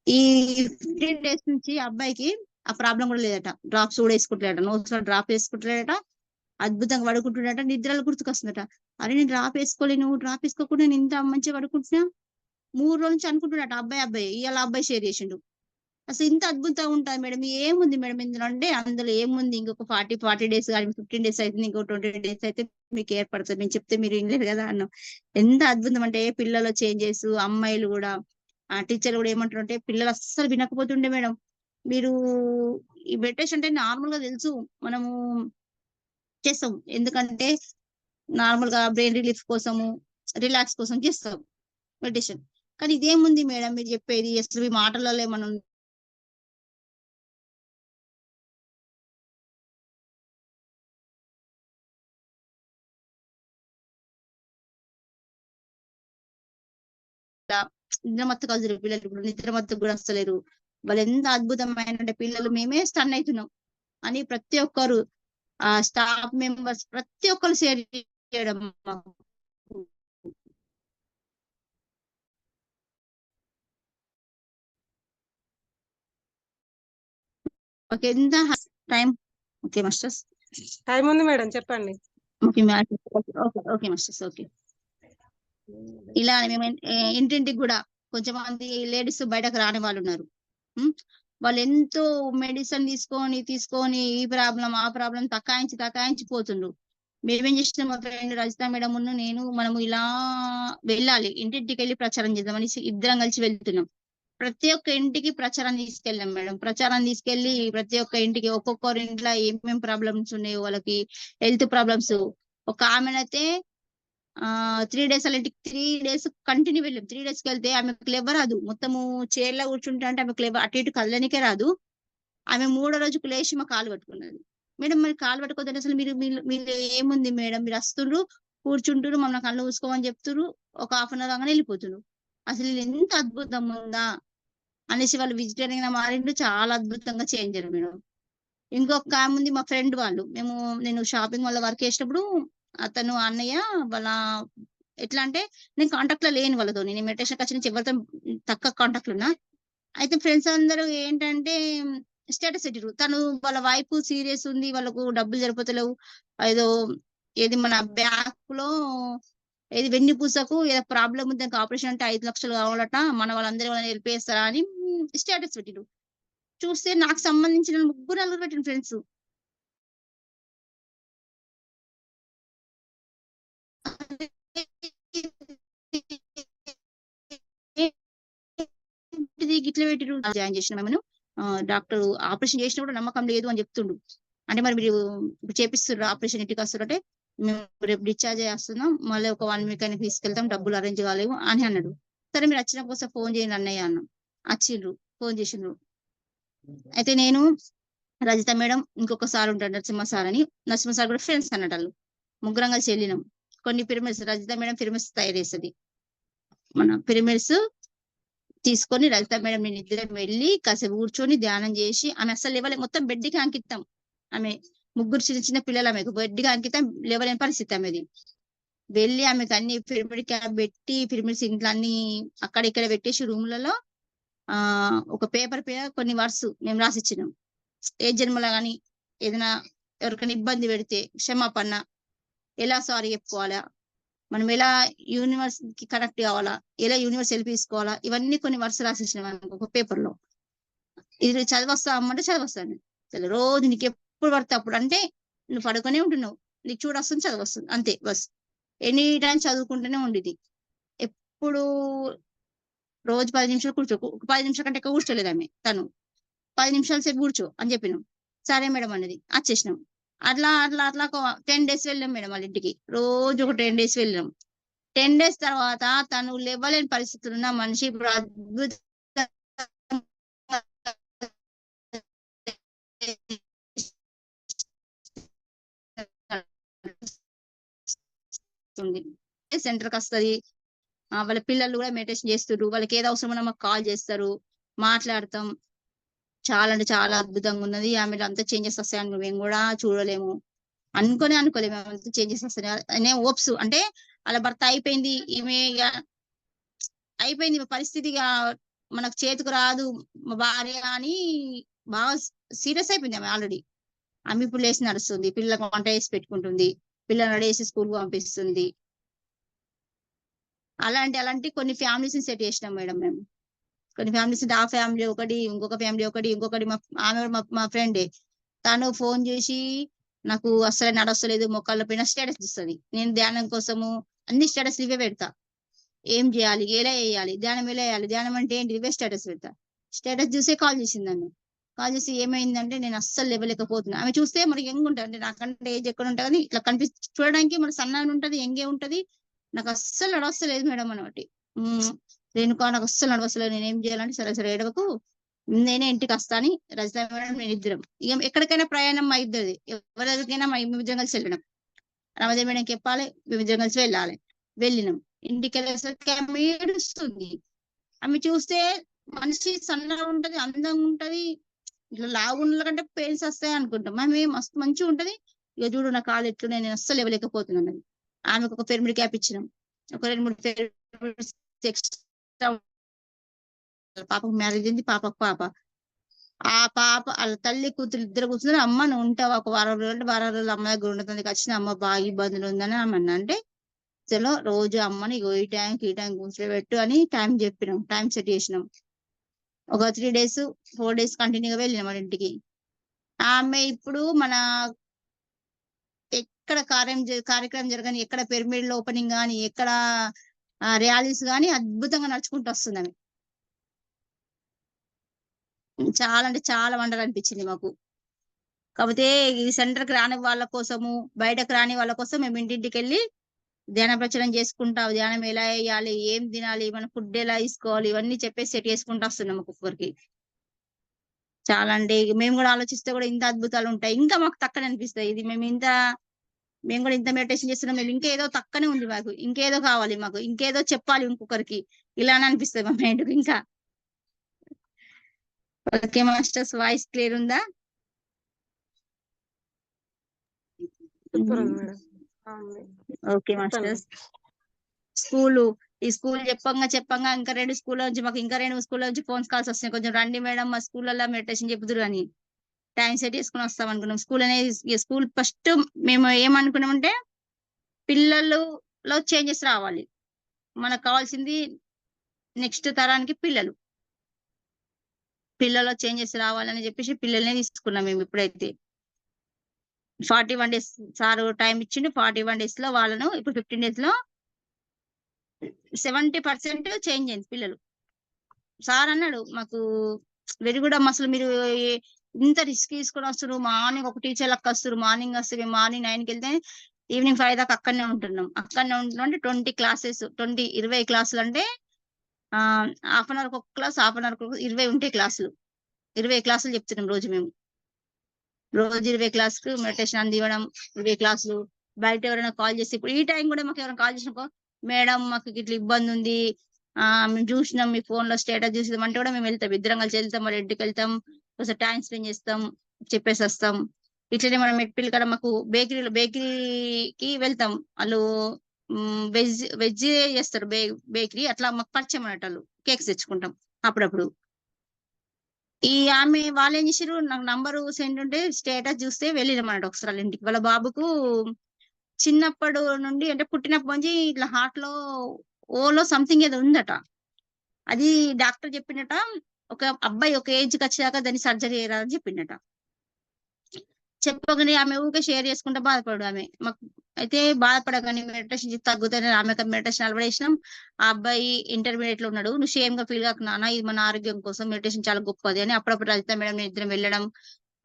ఈ 15 days నుంచి అబ్బాయికి ఆ ప్రాబ్లం కూడా లేదట. డ్రాప్స్ కూడా వేసుకుంటాడట, నోట్స్ లో డ్రాప్ వేసుకుంటాడట, అద్భుతంగా పడుకుంటున్నాడట, నిద్రలు గుర్తుకొస్తుందట. అరే నేను డ్రాప్ వేసుకోలేను, డ్రాప్ వేసుకోకుండా నేను ఇంత మంచిగా పడుకుంటున్నా 3 రోజుల నుంచి అనుకుంటున్నాడట అబ్బాయి. ఇవాళ అబ్బాయి షేర్ చేసిండు. అసలు ఇంత అద్భుతంగా ఉంటుంది మేడం, ఏముంది మేడం ఇందులో అంటే, అందులో ఏముంది, ఇంకొక 40 days కానీ 15 days అయితే, ఇంకో 20 days అయితే మీకు ఏర్పడుతుంది, మేము చెప్తే మీరు వినలేదు కదా అన్నాం. ఎంత అద్భుతం అంటే పిల్లల చేంజెస్, అమ్మాయిలు కూడా, ఆ టీచర్ కూడా ఏమంటారు అంటే, పిల్లలు అస్సలు వినకపోతుండే మేడం, మీరు ఈ మెడిటేషన్ అంటే నార్మల్ గా తెలుసు మనము చేస్తాం, ఎందుకంటే నార్మల్ గా బ్రెయిన్ రిలీఫ్ కోసము, రిలాక్స్ కోసం చేస్తాం మెడిటేషన్. కానీ ఇదేముంది మేడం మీరు చెప్పేది, అసలు ఈ మాటలలో మనం నిద్రమత్తు కలుగుతారు పిల్లలు, ఇప్పుడు నిద్రమత్తు కూడా వస్తలేరు. వాళ్ళు ఎంత అద్భుతమైన అంటే పిల్లలు మేమే స్టన్ అవుతున్నాం అని ప్రతి ఒక్కరు, ఆ స్టాఫ్ మెంబర్స్ ప్రతి ఒక్కరు షేర్ చేయడం మాకు. ఓకే, ఎంత టైం? ఓకే మాస్టర్స్, టైం ఉంది మేడం, చెప్పండి. Okay okay masters, okay. ఇలా మేము ఇంటింటికి కూడా కొంచెం మంది లేడీస్ బయటకు రాని వాళ్ళు ఉన్నారు. వాళ్ళు ఎంతో మెడిసిన్ తీసుకొని ఈ ప్రాబ్లం ఆ ప్రాబ్లం తకాయించి పోతుండ్రు. మేమేం చేసినాం, మా ఫ్రెండ్ రజిత మేడం నేను మనము ఇలా వెళ్ళాలి, ఇంటింటికి వెళ్ళి ప్రచారం చేద్దామని ఇద్దరం కలిసి వెళ్తున్నాం. ప్రతి ఒక్క ఇంటికి ప్రచారం తీసుకెళ్ళాం మేడం. ప్రచారం తీసుకెళ్లి ప్రతి ఒక్క ఇంటికి, ఒక్కొక్కరి ఇంట్లో ఏమేం ప్రాబ్లమ్స్ ఉన్నాయో, వాళ్ళకి హెల్త్ ప్రాబ్లమ్స్. ఒక ఆమెనైతే 3 days అలా ఇంటికి 3 days కంటిన్యూ వెళ్ళాం. 3 days కి వెళ్తే ఆమెకు క్లెవర్ రాదు, మొత్తము చైర్ లో కూర్చుంటే అంటే ఆమె క్లెవర్ అటు ఇటు కదలనికే రాదు. ఆమె 3వ రోజుకు లేచి మా కాలు పట్టుకున్నది. మేడం మరి కాలు పట్టుకోదంటే అసలు మీరు ఏముంది మేడం, మీరు వస్తుండ్రు కూర్చుంటారు, మమ్మల్ని కళ్ళు మూసుకోమని చెప్తున్నారు, ఒక 1/2 hour గానే వెళ్ళిపోతున్నారు. అసలు ఎంత అద్భుతం ఉందా అనేసి వాళ్ళు వెజిటేరియన్ మారిండు, చాలా అద్భుతంగా చేంజ్ అయ్యారు మేడం. ఇంకొక ఆమె ఉంది మా ఫ్రెండ్ వాళ్ళు, నేను షాపింగ్ వల్ల వర్క్ చేసినప్పుడు అతను అన్నయ్య వాళ్ళ ఎట్లా అంటే, నేను కాంటాక్ట్ లో లేని వాళ్ళతో, నేను మెడిటేషన్ వచ్చిన నుంచి ఎవరితో తక్కువ కాంటాక్ట్ ఉన్నా. అయితే ఫ్రెండ్స్ అందరూ ఏంటంటే స్టేటస్ పెట్టిరు, తను వాళ్ళ వైఫ్ సీరియస్ ఉంది, వాళ్ళకు డబ్బులు సరిపోతలేవు, ఏదో ఏది మన బ్యాంక్ లో ఏది వెన్నుపూసకు ఏదో ప్రాబ్లం ఉంది, దానికి ఆపరేషన్ అంటే 5 లక్షలు కావాలట, మన వాళ్ళందరూ హెల్ప్ చేస్తారా అని స్టేటస్ పెట్టిరు. చూస్తే నాకు సంబంధించిన 3-4 పెట్టిన ఫ్రెండ్స్. గిట్ల పెట్టిరు. జాయిన్ చేసిన మేము డాక్టర్ ఆపరేషన్ చేసినప్పుడు నమ్మకం లేదు అని చెప్తుండు. అంటే మరి మీరు చేపిస్తున్నారు ఆపరేషన్, ఇంటికి వస్తారు అంటే, మేము రేపు డిశ్చార్జ్ చేస్తున్నాం, మళ్ళీ ఒక 1 week అని తీసుకెళ్తాం, డబ్బులు అరేంజ్ కాలేవు అని అన్నాడు. సరే మీరు వచ్చినప్పుడు ఒకసారి ఫోన్ చేయండి అన్నయ్య అన్నాం. వచ్చిండ్రు, ఫోన్ చేసిండ్రు. అయితే నేను రజిత మేడం, ఇంకొక సార్ ఉంటాడు నరసింహ సార్ అని, నరసింహ సార్ కూడా ఫ్రెండ్స్ అన్నట్టు వాళ్ళు. ముగ్గురం కలిసి వెళ్ళినాం. కొన్ని పిరమిడ్స్ రజిత మేడం పిరమిడ్స్ తయారు చేస్తుంది. మన పిరమిడ్స్ తీసుకొని రజిత మేడం నేను ఇద్దరం వెళ్ళి కాసేపు కూర్చొని ధ్యానం చేసి, ఆమె అసలు లేవాలి, మొత్తం బెడ్కి అంకిస్తాం. ఆమె ముగ్గురు చిన్న చిన్న పిల్లలు ఆమెకు బొడ్డిగా అంకితం లేవలేని పరిస్థితి ఆమెది. వెళ్ళి ఆమెకు అన్ని పిరమిడ్ క్యాప్ పెట్టి పిరమిడ్స్ ఇంట్లో అన్ని అక్కడ ఇక్కడ పెట్టేసి రూమ్లలో ఒక పేపర్ పైన కొన్ని వర్డ్స్ మేము రాసిచ్చినాం. ఏ జన్మలో కానీ ఏదైనా ఎవరికైనా ఇబ్బంది పెడితే క్షమాపణ, ఎలా సారీ చెప్పుకోవాలా, మనం ఎలా యూనివర్స్ కి కనెక్ట్ కావాలా, ఎలా యూనివర్స్ హెల్ప్ తీసుకోవాలా, ఇవన్నీ కొన్ని వర్డ్స్ రాసిచ్చినాం ఒక పేపర్ లో. ఇది చదివస్తా అమ్మంటే చదివస్తాను. అసలు రోజు నీకు ఎప్పుడు పడితే అప్పుడు, అంటే నువ్వు పడుకునే ఉంటున్నావు, నీకు చూడొస్తుంది చదివస్తుంది అంతే బస్. ఎనీ టైం చదువుకుంటూనే ఉండేది. ఎప్పుడు రోజు 10 నిమిషాలు కూర్చో, 10 నిమిషాల కంటే ఎక్కువ కూర్చోలేదు ఆమె. తను 10 నిమిషాల సేపు కూర్చో అని చెప్పినాం. సరే మేడం అనేది వచ్చేసినాం. అట్లా అట్లా అట్లా 10 days వెళ్ళాం మేడం వాళ్ళ ఇంటికి. రోజు ఒక 10 days వెళ్ళాం. 10 days తర్వాత తను లేవలేని పరిస్థితులు ఉన్న మనిషి ఇప్పుడు అద్భుతంగా సెంటర్కి వస్తుంది. వాళ్ళ పిల్లలు కూడా మెడిటేషన్ చేస్తారు. వాళ్ళకి ఏదో అవసరమో మాకు కాల్ చేస్తారు, మాట్లాడతాం. చాలా అంటే చాలా అద్భుతంగా ఉన్నది. ఆమెలో అంతా చేంజెస్ వస్తాయని మేము కూడా చూడలేము, అనుకోలేము అంత చేంజెస్ వస్తాయి. ఓప్స్ అంటే వాళ్ళ భర్త అయిపోయింది, ఈమె అయిపోయింది పరిస్థితిగా, మనకు చేతికి రాదు మా భార్య అని బాగా సీరియస్ అయిపోయింది ఆమె ఆల్రెడీ. ఆమె ఇప్పుడు లేచి నడుస్తుంది, పిల్లలకు వంట వేసి పెట్టుకుంటుంది, పిల్లలు నడేసి స్కూల్ పంపిస్తుంది. అలాంటి కొన్ని ఫ్యామిలీస్ ని సెట్ చేసినాం మేడం మేము. కొన్ని ఫ్యామిలీస్, ఆ ఫ్యామిలీ ఒకటి, ఇంకొక ఫ్యామిలీ ఒకటి. ఆమె మా ఫ్రెండే. తను ఫోన్ చేసి నాకు అస్సలు నడస్తలేదు, మొక్కల పైన స్టేటస్ ఇస్తుంది. నేను ధ్యానం కోసము అన్ని స్టేటస్ ఇవే పెడతా. ఏం చేయాలి, ఎలా వేయాలి, ధ్యానం ఎలా వేయాలి, ధ్యానం అంటే ఏంటి, ఇవే స్టేటస్ పెడతా. స్టేటస్ చూసే కాల్ చేసింది నన్ను. కాల్ చేసి ఏమైందంటే నేను అస్సలు లేవలేకపోతున్నా. ఆమె చూస్తే మనకి యంగ్ ఉంటుంది, అంటే నాకంటే ఏజ్ ఎక్కడ ఉంటుంది కానీ ఇట్లా చూడడానికి మన సన్నగా ఉంటది, యంగే ఉంటది. నాకు అస్సలు నడవస్తలేదు మేడం అనబట్టి. రేణుకా నాకు అస్సలు నడవస్తలేదు, నేనేం చేయాలంటే సరే సరే ఏడవకు, నేనే ఇంటికి వస్తాను, రజిత మేడం నేను ఇద్దరం ఇక ఎక్కడికైనా ప్రయాణం మా ఇద్దరిది, ఎవరికైనా మేమిద్దరం కలిసి వెళ్ళినాం. రమదేవి మేడంకి చెప్పాలి, మేమిద్దరం కలిసి వెళ్ళాలి. వెళ్ళినాం. ఇంటికి వెళ్ళేసరికి ఆమె ఏడుస్తుంది. ఆమె చూస్తే మనిషి సన్నగా ఉంటది, అందంగా ఉంటది, ఇట్లా లావుండల కంటే పెయిన్స్ వస్తాయి అనుకుంటాం. ఆమె మస్తు మంచిగా ఉంటది. ఇక చూడు నా కాలు ఎట్లున్నాయి, నేను అస్సలు ఇవ్వలేకపోతున్నాను. ఆమెకు ఒక పిరమిడ్ క్యాప్ ఇచ్చినాం, ఒక 2-3 పాపకు మ్యారేజ్ అయింది, పాపకు పాప. ఆ పాప వాళ్ళ తల్లి కూతురు ఇద్దరు కూర్చున్నారు. అమ్మ నువ్వు ఉంటావా ఒక 10 రోజులు అమ్మ దగ్గర ఉంటుంది, వచ్చిన అమ్మ బాగా ఇబ్బందులు ఉందని అమ్మన్నా. అంటే చలో రోజు అమ్మని ఈ టైంకి కూర్చోబెట్టు అని టైం చెప్పినాం, టైం సెట్ చేసినాం. ఒక 3 days 4 days కంటిన్యూగా వెళ్ళినాం మన ఇంటికి. ఆమె ఇప్పుడు మన ఎక్కడ కార్యక్రమం జరగని, ఎక్కడ పిరమిడ్ లో ఓపెనింగ్ కానీ, ఎక్కడ ర్యాలీస్ కానీ అద్భుతంగా నడుచుకుంటూ వస్తుంది ఆమె. చాలా అంటే చాలా వండర్ అనిపించింది మాకు. కాకపోతే ఈ సెంటర్కి రాని వాళ్ళ కోసము, బయటకు రాని వాళ్ళ కోసం మేము ఇంటింటికి వెళ్ళి ధ్యాన ప్రచారం చేసుకుంటా, ధ్యానం ఎలా వేయాలి, ఏం తినాలి, మన ఫుడ్ ఎలా తీసుకోవాలి, ఇవన్నీ చెప్పేసి సెట్ చేసుకుంటూ వస్తున్నాం ఒక్కొక్కరికి. చాలా అంటే మేము కూడా ఆలోచిస్తే కూడా ఇంత అద్భుతాలు ఉంటాయి, ఇంకా మాకు తక్కువ అనిపిస్తాయి. ఇది మేము కూడా ఇంత మెడిటేషన్ చేస్తున్నాం, మేము ఇంకేదో తక్కువనే ఉంది మాకు, ఇంకేదో కావాలి, మాకు ఇంకేదో చెప్పాలి ఇంకొకరికి, ఇలానే అనిపిస్తుంది మా మైండ్కి ఇంకా. ఓకే మాస్టర్స్, వాయిస్ క్లియర్ ఉందా? Okay masters. ఈ స్కూల్ చెప్పంగా ఇంకా 2 స్కూల్ నుంచి మాకు ఇంకా 2 స్కూల్ నుంచి ఫోన్స్ కాల్స్ వస్తున్నాయి, కొంచెం రండి మేడం మా స్కూల్లో మెడిటేషన్ చెప్తురు అని. టైం సెట్ చేసుకుని వస్తాం అనుకున్నాం. స్కూల్ ఫస్ట్ మేము ఏమనుకున్నామంటే పిల్లలలో చేంజెస్ రావాలి, మనకు కావాల్సింది నెక్స్ట్ తరానికి పిల్లల్లో చేంజెస్ రావాలని చెప్పేసి పిల్లల్నే తీసుకున్నాం మేము. ఇప్పుడైతే 41 days సార్ టైం ఇచ్చిండు. 41 days లో వాళ్ళను ఇప్పుడు 15 days లో 70% చేంజ్ అయింది పిల్లలు. సార్ అన్నాడు మాకు వెరీ గుడ్ అమ్మ, అసలు మీరు ఇంత రిస్క్ తీసుకొని వస్తారు, మార్నింగ్ ఒక టీచర్ లెక్క వస్తారు, మార్నింగ్ వస్తే మేము మార్నింగ్ 9కి వెళ్తే ఈవినింగ్ 5 దాకా అక్కడనే ఉంటున్నాం అంటే 20 classes, 20 క్లాసులు అంటే హాఫ్ అన్ అవర్ ఒక క్లాస్, హాఫ్ అన్ అవర్ 20 ఉంటాయి క్లాసులు. 20 క్లాసులు చెప్తున్నాం రోజు మేము. రోజు 20 క్లాసుకు మెడిటేషన్ అందివ్వడం, 20 క్లాసులు. బయట ఎవరైనా కాల్ చేసి, ఇప్పుడు ఈ టైం కూడా మాకు ఎవరైనా కాల్ చేసినప్పుడు మేడం మాకు ఇట్లా ఇబ్బంది ఉంది, మేము చూసినాం మీ ఫోన్ లో స్టేటస్ చూసినాం అంటే కూడా మేము వెళ్తాం, ఇద్దరం కలిసి వెళ్తాం, వాళ్ళ ఇంటికి వెళ్తాం, ఒకసారి టైం స్పెండ్ చేస్తాం, చెప్పేసి వస్తాం. ఇట్లనే మనం మెట్పల్లి కాడ మాకు బేకరీకి వెళ్తాం. వాళ్ళు వెజ్ చేస్తారు బేకరీ, అట్లా మాకు పరిచయం అన్నట్టు. వాళ్ళు కేక్స్ తెచ్చుకుంటాం అప్పుడప్పుడు. ఈ ఆమె వాళ్ళు ఏం చేసారు, నాకు నంబరు సెండ్ ఉంటే స్టేటస్ చూస్తే వెళ్ళినమాట ఒకసారి వాళ్ళ ఇంటికి. వాళ్ళ బాబుకు చిన్నప్పటి నుండి అంటే పుట్టినప్పటి నుంచి ఇట్లా హార్ట్ లో ఓలో సంథింగ్ ఏదో ఉందట. అది డాక్టర్ చెప్పినట, ఒక అబ్బాయి ఒక ఏజ్కి వచ్చాక దాన్ని సర్జరీ చేయాలని చెప్పిండట. చెప్పగానే ఆమె ఊరికే షేర్ చేసుకుంటా బాధపడు ఆమె మాకు. అయితే బాధపడగానే మెడిటేషన్ తగ్గుతానే ఆమెకు మెడిటేషన్ అలవడేసినాం. ఆ అబ్బాయి ఇంటర్మీడియట్ లో ఉన్నాడు. నువ్వు షేమ్ గా ఫీల్ కాకు నాన్న, ఇది మన ఆరోగ్యం కోసం మెడిటేషన్ చాలా గొప్పది అని అప్పుడప్పుడు రజిత మేడం నేను ఇద్దరం వెళ్ళడం,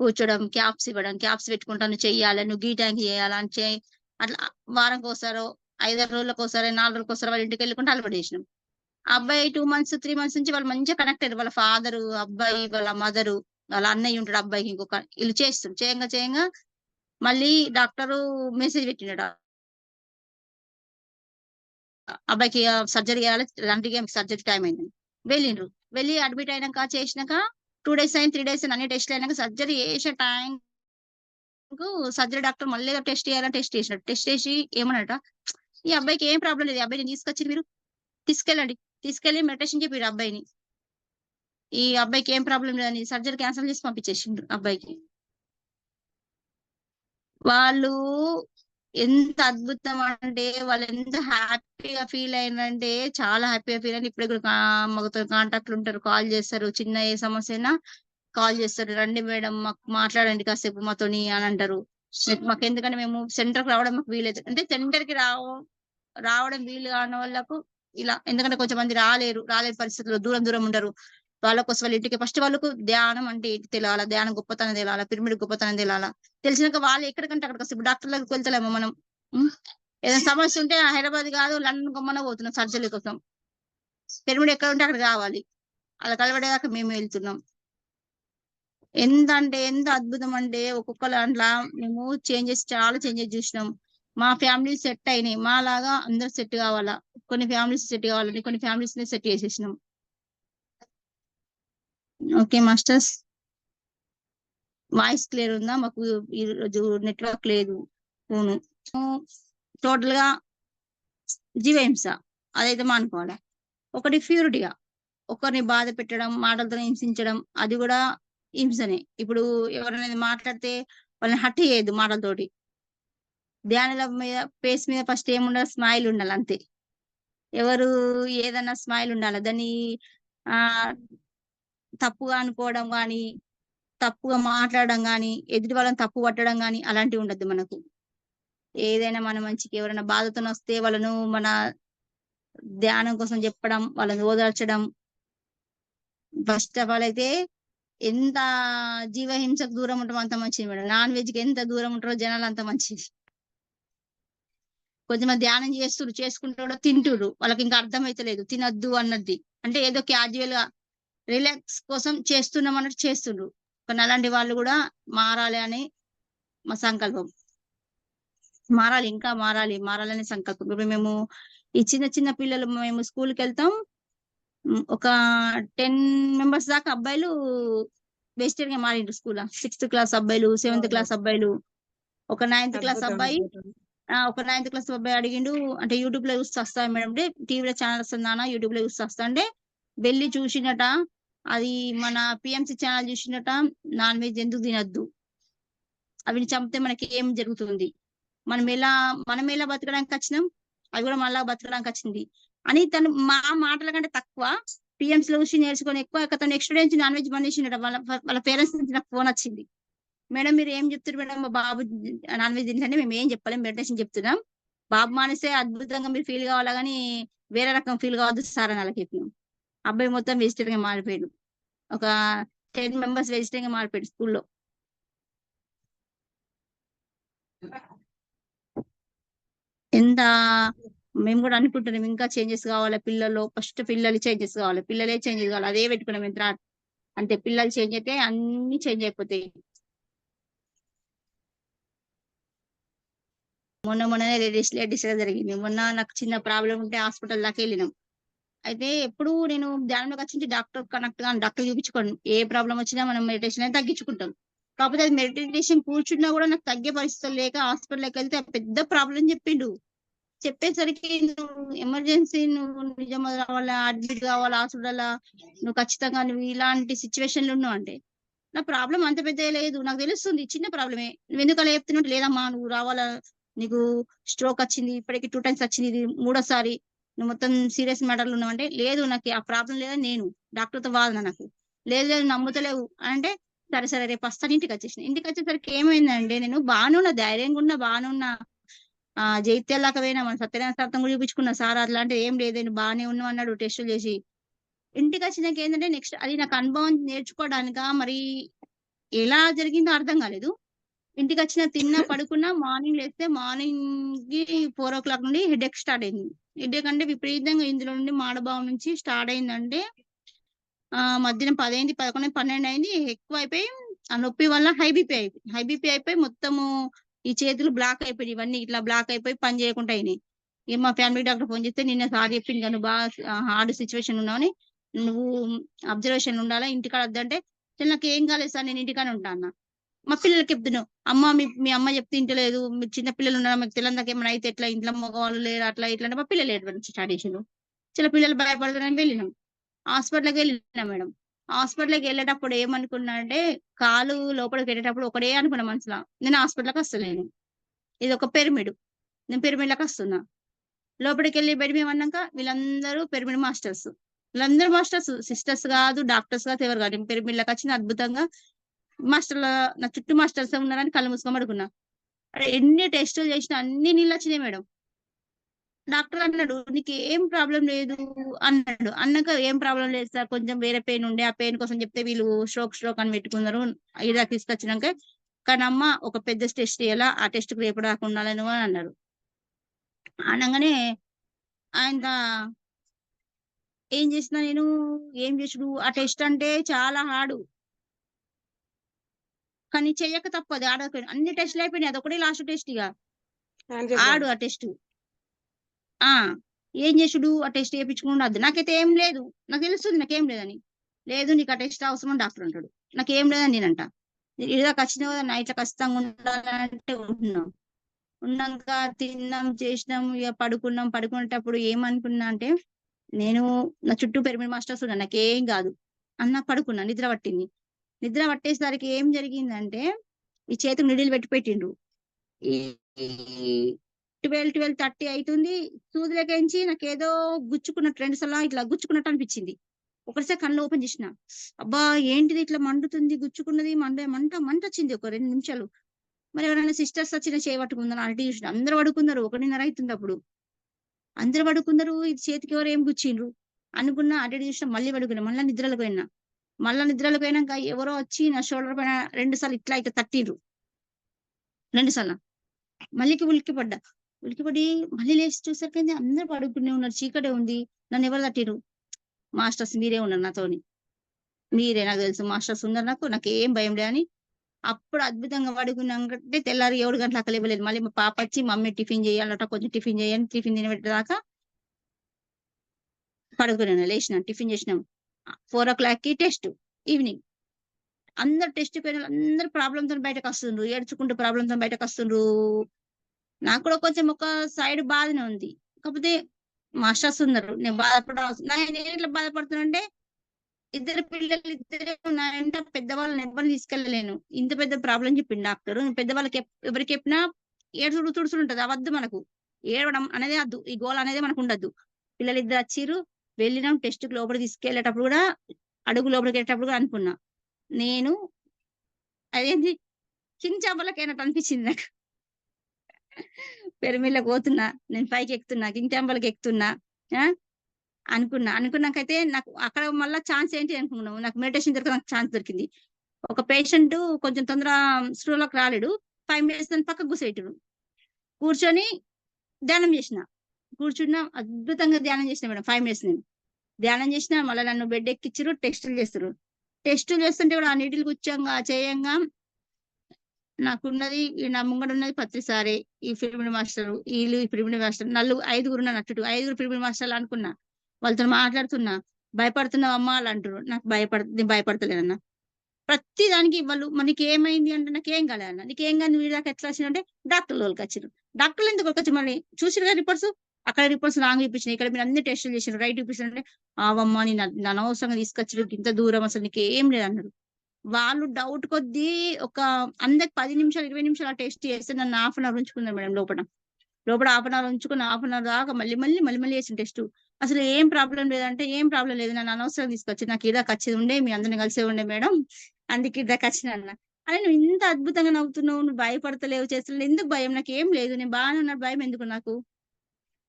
కూర్చోడం, క్యాప్స్ ఇవ్వడం, క్యాప్స్ పెట్టుకుంటా నువ్వు చెయ్యాలి, నువ్వు గీ ట్యాంక్ చేయాలని అట్లా వారంకి ఒకసారో 5-6 రోజులకు ఒకసారి 4 రోజులకు ఒకసారి వాళ్ళ ఇంటికి వెళ్ళుకుంటే అలవాటు చేసినాం. ఆ అబ్బాయి 2 మంత్స్ 3 మంత్స్ నుంచి వాళ్ళు మంచిగా కనెక్ట్ అయ్యారు. వాళ్ళ ఫాదరు, అబ్బాయి, వాళ్ళ మదరు, వాళ్ళ అన్నయ్య ఉంటాడు అబ్బాయికి ఇంకొక, వీళ్ళు చేస్తారు. చేయంగా మళ్ళీ డాక్టరు మెసేజ్ పెట్టినాడు అబ్బాయికి సర్జరీ చేయాలి, రంటికి సర్జరీ టైం అయింది. వెళ్ళిండ్రు. వెళ్ళి అడ్మిట్ అయినాక చేసినాక 2 days అయింది, 3 days అన్ని టెస్ట్లు అయినాక సర్జరీ చేసే టైం సర్జరీ డాక్టర్ మళ్ళీ టెస్ట్ చేయాలని టెస్ట్ చేసినాడు. టెస్ట్ చేసి ఏమన్నట, ఈ అబ్బాయికి ఏం ప్రాబ్లం లేదు, ఈ అబ్బాయిని తీసుకొచ్చి మీరు తీసుకెళ్ళి మెడిటేషన్ చెప్పారు అబ్బాయిని. ఈ అబ్బాయికి ఏం ప్రాబ్లం లేదని సర్జరీ క్యాన్సిల్ చేసి పంపించేసిండ్రు అబ్బాయికి. వాళ్ళు ఎంత అద్భుతం అంటే, వాళ్ళు ఎంత హ్యాపీగా ఫీల్ అయినంటే చాలా హ్యాపీగా ఫీల్ అయిన. ఇప్పుడు కూడా మాకు కాంటాక్ట్లు ఉంటారు, కాల్ చేస్తారు. చిన్న ఏ సమస్య అయినా కాల్ చేస్తారు, రండి మేడం మాకు మాట్లాడండి కాసేపు మాతోని అని అంటారు. మాకు ఎందుకంటే మేము సెంటర్కి రావడం మాకు వీలేదు, అంటే సెంటర్కి రావడం వీలు కాని వాళ్ళకు ఇలా, ఎందుకంటే కొంచెం మంది రాలేని పరిస్థితుల్లో దూరం ఉంటారు. వాళ్ళ కోసం వాళ్ళ ఇంటికి ఫస్ట్ వాళ్ళకు ధ్యానం అంటే ఏంటి తెలియాలా, ధ్యానం గొప్పతనం తెలియాలా, పిరమిడ్ గొప్పతనం తెలియాలా. తెలిసినాక వాళ్ళు ఎక్కడికంటే అక్కడికి వస్తారు. ఇప్పుడు డాక్టర్ దగ్గరికి వెళ్తలేమో మనం. ఏదైనా సమస్య ఉంటే హైదరాబాద్ కాదు లండన్ గమ్మన పోతున్నాం సర్జరీ కోసం. పిరమిడ్ ఎక్కడ ఉంటే అక్కడ కావాలి, అలా కలవడేదాకా మేము వెళ్తున్నాం. ఎంత అద్భుతం అంటే ఒక్కొక్క దాంట్లో మేము చాలా చేంజెస్ చూసినాం. మా ఫ్యామిలీ సెట్ అయినాయి, మా లాగా అందరు సెట్ కావాలా, కొన్ని ఫ్యామిలీస్ సెట్ కావాలని కొన్ని ఫ్యామిలీస్ ని సెట్ చేసేసినాం. ఓకే మాస్టర్స్, వాయిస్ క్లియర్ ఉందా? మాకు ఈ రోజు నెట్వర్క్ లేదు ఫోను. టోటల్ గా జీవహింస అదైతే మానుకోవాలి. ఒకటి ప్యూరిటీగా ఒకరిని బాధ పెట్టడం, మాటలతో హింసించడం, అది కూడా హింసనే. ఇప్పుడు ఎవరైనా మాట్లాడితే వాళ్ళని హట్ చేయొద్దు మాటలతోటి. ధ్యానుల మీద ఫేస్ మీద ఫస్ట్ ఏముండాలి, స్మైల్ ఉండాలి అంతే. ఎవరు ఏదన్నా స్మైల్ ఉండాలి. దాన్ని ఆ తప్పుగా అనుకోవడం కానీ, తప్పుగా మాట్లాడడం కానీ, ఎదుటి వాళ్ళని తప్పు పట్టడం కానీ అలాంటివి ఉండద్దు మనకు. ఏదైనా మన మంచికి, ఎవరైనా బాధతో వస్తే వాళ్ళను మన ధ్యానం కోసం చెప్పడం, వాళ్ళని ఓదార్చడం. ఫస్ట్ ఆఫ్ ఆల్ అయితే ఎంత జీవహింసకు దూరం ఉంటామో అంత మంచిది మేడం. నాన్ వెజ్ కి ఎంత దూరం ఉంటారో జనాలు అంత మంచిది. కొంచెం ధ్యానం చేసుకుంటారో తింటురు, వాళ్ళకి ఇంకా అర్థమైతలేదు తినొద్దు అన్నది. అంటే ఏదో క్యాజువల్ గా రిలాక్స్ కోసం చేస్తున్నాం అన్నట్టు చేస్తుండ్రు. కానీ అలాంటి వాళ్ళు కూడా మారాలి అని మా సంకల్పం. మారాలి, ఇంకా మారాలనే సంకల్పం. ఇప్పుడు మేము ఈ చిన్న పిల్లలు మేము స్కూల్కి వెళ్తాం. ఒక 10 members దాకా అబ్బాయిలు వెజిటేరియన్ గా మారిండ్రు స్కూల్. 6th class అబ్బాయిలు, 7th class అబ్బాయిలు, ఒక 9th class అబ్బాయి, ఒక 9th class అబ్బాయి అడిగిండు, అంటే యూట్యూబ్ లో చూసి వస్తాను మేడం అంటే, టీవీలో ఛానల్ వస్తుందా, యూట్యూబ్ లో చూసి వస్తా అంటే వెళ్ళి చూసినట. అది మన పిఎంసి ఛానల్ చూసినట, నాన్ వెజ్ ఎందుకు తినద్దు, అవిని చంపితే మనకి ఏం జరుగుతుంది, మనం ఎలా బతకడానికి వచ్చినాం, అవి కూడా మళ్ళా బతకడానికి వచ్చింది అని తను మా మాటల కంటే తక్కువ పిఎంసీ లో చూసి నేర్చుకొని ఎక్కువ తను ఎక్స్పీరియన్స్ నాన్ వెజ్ బంద్ చేసినట. వాళ్ళ పేరెంట్స్ నుంచి నాకు ఫోన్ వచ్చింది, మేడం మీరు ఏం చెప్తారు మేడం, మా బాబు నాన్ వెజ్ తింటే మేము ఏం చెప్పలేం, మెడిటేషన్ చెప్తున్నాం, బాబు మానేస్తే అద్భుతంగా మీరు ఫీల్ కావాలా కానీ వేరే రకం ఫీల్ కావద్దు సార్ అని అలా చెప్పినాం. అబ్బాయి మొత్తం వెజిటేరియన్ గా మారిపోయాడు. ఒక 10 members వెజిటేరియన్ గా మారిపోయాడు స్కూల్లో. ఎంత మేము కూడా అనుకుంటున్నాం ఇంకా చేంజెస్ కావాలి పిల్లల్లో. ఫస్ట్ పిల్లలు చేంజెస్ కావాలి, పిల్లలే చేంజెస్ కావాలి, అదే పెట్టుకున్నాం ఎంత అంటే. పిల్లలు చేంజ్ అయితే అన్ని చేంజ్ అయిపోతాయి. మొన్ననే లేటెస్ట్ గా జరిగింది. మొన్న నాకు చిన్న ప్రాబ్లం ఉంటే హాస్పిటల్ దాకా వెళ్ళినాం. అయితే ఎప్పుడు నేను ధ్యానంలోకి వచ్చి డాక్టర్ కనెక్ట్ గా డాక్టర్ చూపించుకోండి, ఏ ప్రాబ్లం వచ్చినా మనం మెడిటేషన్ అయితే తగ్గించుకుంటాం. కాకపోతే అది మెడిటేషన్ కూర్చున్నా కూడా నాకు తగ్గే పరిస్థితులు లేక హాస్పిటల్కి వెళ్తే పెద్ద ప్రాబ్లం చెప్పిండు. చెప్పేసరికి నువ్వు ఎమర్జెన్సీ, నువ్వు నిజంగా రావాలా, అడ్మిట్ కావాలా హాస్పిటల్, నువ్వు ఖచ్చితంగా నువ్వు ఇలాంటి సిచ్యువేషన్లు ఉన్నావు అంటే, నా ప్రాబ్లం అంత పెద్ద లేదు, నాకు తెలుస్తుంది చిన్న ప్రాబ్లమే, నువ్వు ఎందుకు అలా చెప్తున్నట్టు, లేదమ్మా నువ్వు రావాలా, నీకు స్ట్రోక్ వచ్చింది, ఇప్పటికి 2 times వచ్చింది, ఇది 3వ సారి, నువ్వు మొత్తం సీరియస్ మ్యాటర్లు ఉన్నావు అంటే, లేదు నాకు ఆ ప్రాబ్లం లేదా, నేను డాక్టర్తో వాదన, నాకు లేదు లేదు నమ్ముతలేవు అంటే, సరే సరే రేపు వస్తాను. ఇంటికి వచ్చేసిన. ఇంటికి వచ్చేసరికి ఏమైందంటే, నేను బాగానే ఉన్నా, ధైర్యంగా ఉన్నా, బాగానే ఉన్నా, జైత్యాల దాకా పోయినా, మన సత్యనారాయణ శాతం కూడా చూపించుకున్నా, సార్ అట్లాంటివి ఏం లేదు, నేను బాగానే ఉన్నావు అన్నాడు టెస్టులు చేసి. ఇంటికి వచ్చినాక ఏంటంటే నెక్స్ట్ అది నాకు అనుభవం నేర్చుకోవడానిక మరి ఎలా జరిగిందో అర్థం కాలేదు. ఇంటికి వచ్చిన తిన్నా పడుకున్నా, మార్నింగ్ లేస్తే మార్నింగ్ కి 4 o'clock నుండి హెడేక్ స్టార్ట్ అయింది. హెడేక్ అంటే విపరీతంగా ఇందులో నుండి మాడభావం నుంచి స్టార్ట్ అయిందంటే మధ్యాహ్నం 10 అయింది, 11, 12 అయింది, ఎక్కువ అయిపోయి ఆ నొప్పి వల్ల హై బీపీ అయిపోయి మొత్తము ఈ చేతులు బ్లాక్ అయిపోయి, ఇవన్నీ ఇట్లా బ్లాక్ అయిపోయి పని చేయకుండా అయినాయి. ఇక మా ఫ్యామిలీ డాక్టర్ ఫోన్ చేస్తే, నిన్న సార్ చెప్పింది కదా, నువ్వు బాగా హార్డ్ సిచ్యువేషన్ ఉన్నావని, నువ్వు అబ్జర్వేషన్ ఉండాలా, ఇంటికాడ వద్దంటే, నాకు ఏం కాలేదు సార్, నేను ఇంటికానే ఉంటా అన్న. మా పిల్లలకి చెప్తున్నావు, అమ్మ మీ అమ్మ చెప్తే ఇంటలేదు, మీరు చిన్న పిల్లలు ఉన్నారా, మీకు తెలియదాకా ఏమైనా అయితే ఎట్లా, ఇంట్లో మగవాళ్ళు లేరు అట్లా ఇట్లా అంటే, మా పిల్లలు ఏడు స్టార్ట్ చేసారు. చిన్న పిల్లలు భయపడుతున్నారని వెళ్ళినాం. హాస్పిటల్కి వెళ్ళినా మేడం. హాస్పిటల్కి వెళ్ళేటప్పుడు ఏమనుకున్నా అంటే, కాలు లోపలికి వెళ్ళేటప్పుడు ఒకటే అనుకున్నా మనసులో, నేను హాస్పిటల్కి వస్తలేను, ఇది ఒక పిరమిడ్, నేను పిరమిడ్లకు వస్తున్నా. లోపలికి వెళ్ళి బెడ్ మీద అన్నాక వీళ్ళందరూ పిరమిడ్ మాస్టర్స్, వీళ్ళందరూ మాస్టర్స్, సిస్టర్స్ కాదు, డాక్టర్స్ కాదు, ఎవరు కాదు. పిరమిడ్లకు వచ్చింది అద్భుతంగా మాస్టర్ల, నా చుట్టూ మాస్టర్స్ ఉన్నారని కళ్ళు మూసుకొని పడుకున్నా. ఎన్ని టెస్టులు చేసినా అన్ని నీళ్ళు వచ్చినాయి మేడం. డాక్టర్ అన్నాడు, నీకు ఏం ప్రాబ్లం లేదు అన్నాడు. అన్నాక ఏం ప్రాబ్లం లేదు సార్, కొంచెం వేరే పెయిన్ ఉండే, ఆ పెయిన్ కోసం చెప్తే వీళ్ళు స్ట్రోక్ అని పెట్టుకున్నారు, ఇలా తీసుకొచ్చినాక కానీ అమ్మ ఒక పెద్ద టెస్ట్ చేయాలా, ఆ టెస్ట్ రేపు రాకుండా అని అన్నారు. అనగానే ఆయన ఏం చేసిన నేను, ఏం చేసుడు, ఆ టెస్ట్ అంటే చాలా హార్డ్, కానీ చెయ్యక తప్పదు, ఆడకపోయినా అన్ని టెస్టులు అయిపోయినాయి, అదొకటే లాస్ట్ టెస్ట్, ఇక ఆడు ఆ టెస్ట్ ఏం చేసుడు, ఆ టెస్ట్ చేయించుకున్నది, నాకైతే ఏం లేదు, నాకు తెలుస్తుంది నాకేం లేదని. లేదు నీకు ఆ టెస్ట్ అవసరం డాక్టర్ అంటాడు, నాకేం లేదని నేనంట. ఇదా ఖచ్చితంగా కదా, నైట్లో ఖచ్చితంగా ఉండాలంటే ఉంటున్నాం. ఉన్నాక తిన్నాం చేసినాం, ఇక పడుకునేటప్పుడు ఏమనుకున్నా అంటే, నేను నా చుట్టూ పిరమిడ్ మాస్టర్స్ ఉన్నా, నాకేం కాదు అన్న పడుకున్నా, నిద్ర పట్టింది. నిద్ర పట్టేసరికి ఏం జరిగిందంటే, ఈ చేతికి నిడిలు పెట్టిండ్రు. ఈ 12:30 అవుతుంది. సూదిలోకించి నాకేదో గుచ్చుకున్నట్టు 2 సార్లు ఇట్లా గుచ్చుకున్నట్టు అనిపించింది. ఒకసారి కళ్ళు ఓపెన్ చేసిన, అబ్బా ఏంటిది ఇట్లా మండుతుంది, గుచ్చుకున్నది, మంట వచ్చింది ఒక 2 నిమిషాలు. మరి ఎవరైనా సిస్టర్స్ వచ్చిన చేయబట్టుకుందని అటు చూసిన, అందరు పడుకున్నారు, 1:30 అవుతుంది అప్పుడు, అందరు పడుకున్నారు, ఇది చేతికి ఎవరు ఏం గుచ్చిండ్రు అనుకున్నా. అటు చూసిన, మళ్ళీ పడుకున్నా, మళ్ళా నిద్రలకు పోయినాక ఎవరో వచ్చి నా షోల్డర్ పైన 2 సార్లు ఇట్లా తట్టిండ్రు, 2 సార్లు. మళ్ళీకి ఉలికిపడి మళ్ళీ లేచి చూసరికి అందరు పడుకునే ఉన్నారు, చీకటే ఉంది. నన్ను ఎవరు తట్టిరు, మాస్టర్స్ మీరే ఉన్నారు నాతోని, మీరే, నాకు తెలుసు మాస్టర్స్ ఉన్నారు, నాకేం భయం లే అని అప్పుడు అద్భుతంగా పడుకున్నాకంటే తెల్లారి 7 గంటలకు లేవలేదు. మళ్ళీ మా పాప వచ్చి, మమ్మీ టిఫిన్ చేయాలట, కొంచెం టిఫిన్ చేయండి, టిఫిన్ తినబెట్టేదాకా పడుకున్నాను. లేచినాం, టిఫిన్ చేసినాం. 4 o'clock టెస్ట్, ఈవినింగ్. అందరు టెస్ట్ పోయిన అందరు ప్రాబ్లంతో బయటకు వస్తుండ్రు, ఏడ్చుకుంటూ ప్రాబ్లంతో బయటకు వస్తుండ్రు. నాకు కూడా కొంచెం ఒక సైడ్ బాధనే ఉంది, కాకపోతే మాస్టర్స్ ఉన్నారు, నేను నేను ఎట్లా బాధపడుతున్నా అంటే, ఇద్దరు పిల్లలు, ఇద్దరే నా వెంట, పెద్దవాళ్ళని ఎవరిని తీసుకెళ్ళలేను, ఇంత పెద్ద ప్రాబ్లం చెప్పింది డాక్టర్. పెద్దవాళ్ళకి ఎవరికి చెప్పినా ఏడుచుడు తుడుచుడు ఉంటది, అవద్దు మనకు, ఏడవడం అనేది వద్దు, ఈ గోల్ అనేది మనకు ఉండద్దు. పిల్లలు ఇద్దరు వచ్చిర్రు, వెళ్ళినాం. టెస్ట్ లోపలికి తీసుకెళ్లేటప్పుడు కూడా, అడుగు లోపలికి వెళ్ళేటప్పుడు కూడా అనుకున్నా, నేను అదేంటి కింగ్ చాంబర్లకైనట్టు అనిపించింది నాకు. పిరమిడ్లకు పోతున్నా, నేను పైకి ఎక్కుతున్నా, కింగ్ చాంబర్లకు ఎక్కుతున్నా అనుకున్నాకైతే నాకు అక్కడ మళ్ళీ ఛాన్స్ ఏంటి అనుకున్నాను, నాకు మెడిటేషన్ నాకు ఛాన్స్ దొరికింది. ఒక పేషెంట్ కొంచెం తొందర స్లోలోకి రాలేడు, 5 minutes దాని పక్కకు కూర్చోబెట్టాడు, కూర్చొని ధ్యానం చేసిన, కూర్చున్నా, అద్భుతంగా ధ్యానం చేసిన మేడం. 5 minutes నేను ధ్యానం చేసిన, మళ్ళీ నన్ను బెడ్ ఎక్కిచ్చారు, టెస్టులు చేస్తుంటే కూడా ఆ నీటిలు కూర్చోంగా చేయంగా నాకున్నది, నా ముంగడ ఉన్నది పత్రిసారే, ఈ పిరమిడ్ మాస్టర్, వీళ్ళు ఈ పిరమిడ్ మాస్టర్, 5గురు అన్నట్టు 5గురు పిరమిడ్ మాస్టర్లు అనుకున్నా. వాళ్ళతో మాట్లాడుతున్నా, భయపడుతున్నావు అమ్మా వాళ్ళు అంటారు, నాకు నేను భయపడతలేనన్నా. ప్రతి దానికి వాళ్ళు మనకి ఏమైంది అంటే నాకేం కాలేదు అన్న. నీకేం కాదు వీడి దాకా ఎట్లా వచ్చిందంటే డాక్టర్ల వాళ్ళకి వచ్చిర్రు. డాక్టర్లు ఎందుకు వచ్చి మళ్ళీ చూసిరుగా రిపోర్ట్స్. అక్కడ రిపోర్ట్స్ రాంగ్ చూపించినాయి. ఇక్కడ మీరు అన్ని టెస్టులు చేసిర్రు రైట్ చూపించారంటే ఆవమ్మ నేను అనవసరంగా తీసుకొచ్చిర్రు ఇంత దూరం అసలు నీకేం లేదు అన్నారు. వాళ్ళు డౌట్ కొద్దీ ఒక అందరికి 10 నిమిషాలు 20 నిమిషాలు ఆ టెస్ట్ చేస్తే నన్ను హాఫ్ అన్ అవర్ ఉంచుకున్నారు మేడం లోపల. హాఫ్ అన్ అవర్ ఉంచుకుని హాఫ్ అన్ అవర్ దాకా మళ్ళీ చేసిన టెస్ట్. అసలు ఏం ప్రాబ్లం లేదంటే ఏం ప్రాబ్లం లేదు నన్ను అనవసరంగా తీసుకొచ్చి నాకు ఇదాకా వచ్చేది ఉండే మీ అందరిని కలిసే ఉండే మేడం అందుకే ఇదాకా వచ్చిన అన్న. అరే నువ్వు ఇంత అద్భుతంగా నవ్వుతున్నావు నువ్వు భయపడతలేవు చేస్తలేవు ఎందుకు భయం నాకు ఏం లేదు నేను బాగానే ఉన్నా భయం ఎందుకు నాకు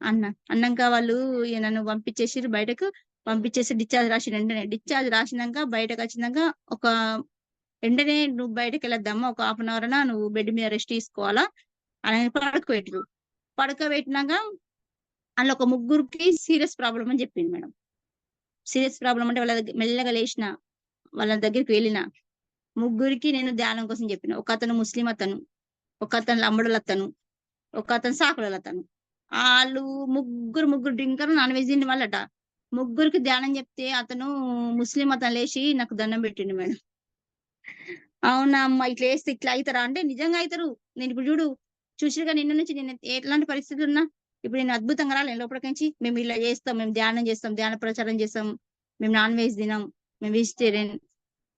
అన్నాక వాళ్ళు నన్ను పంపించేసిర్రు బయటకు. పంపించేసి డిశ్చార్జ్ రాసి వెంటనే డిశ్చార్జ్ రాసినాక బయటకు వచ్చినాక ఒక వెంటనే నువ్వు బయటకు వెళ్ళొద్దమ్మా ఒక హాఫ్ అన్ అవర్ అయినా నువ్వు బెడ్ మీద రెస్ట్ తీసుకోవాలా అని పడుకోబెట్టరు. పడుకోబెట్టినాక అందులో ఒక ముగ్గురికి సీరియస్ ప్రాబ్లం అని చెప్పింది మేడం. సీరియస్ ప్రాబ్లం అంటే వాళ్ళ దగ్గర మెల్లగా లేచిన వాళ్ళ దగ్గరికి వెళ్ళిన ముగ్గురికి నేను ధ్యానం కోసం చెప్పిన. ఒక అతను ముస్లిం అతను, ఒక అతను లంబడుల అతను, ఒక అతను సాకుల అతను. వాళ్ళు ముగ్గురు డ్రింకర్ నాన్ వెజ్ తిండి వాళ్ళట. ముగ్గురికి ధ్యానం చెప్తే అతను ముస్లిం అతను లేచి నాకు దండం పెట్టిండు మేడం. అవునా అమ్మ ఇట్లా వేస్తే ఇట్లా అవుతారా అంటే నిజంగా అవుతారు. నేను ఇప్పుడు చూడు చూసిగా నిన్న నుంచి నేను ఎట్లాంటి పరిస్థితులు ఉన్నా ఇప్పుడు నేను అద్భుతంగా రాలేను లోపలికి మేము ఇలా చేస్తాం మేము ధ్యానం చేస్తాం ధ్యాన ప్రచారం చేస్తాం మేము నాన్ వెజ్ తినాం మేము వెజిటేరియన్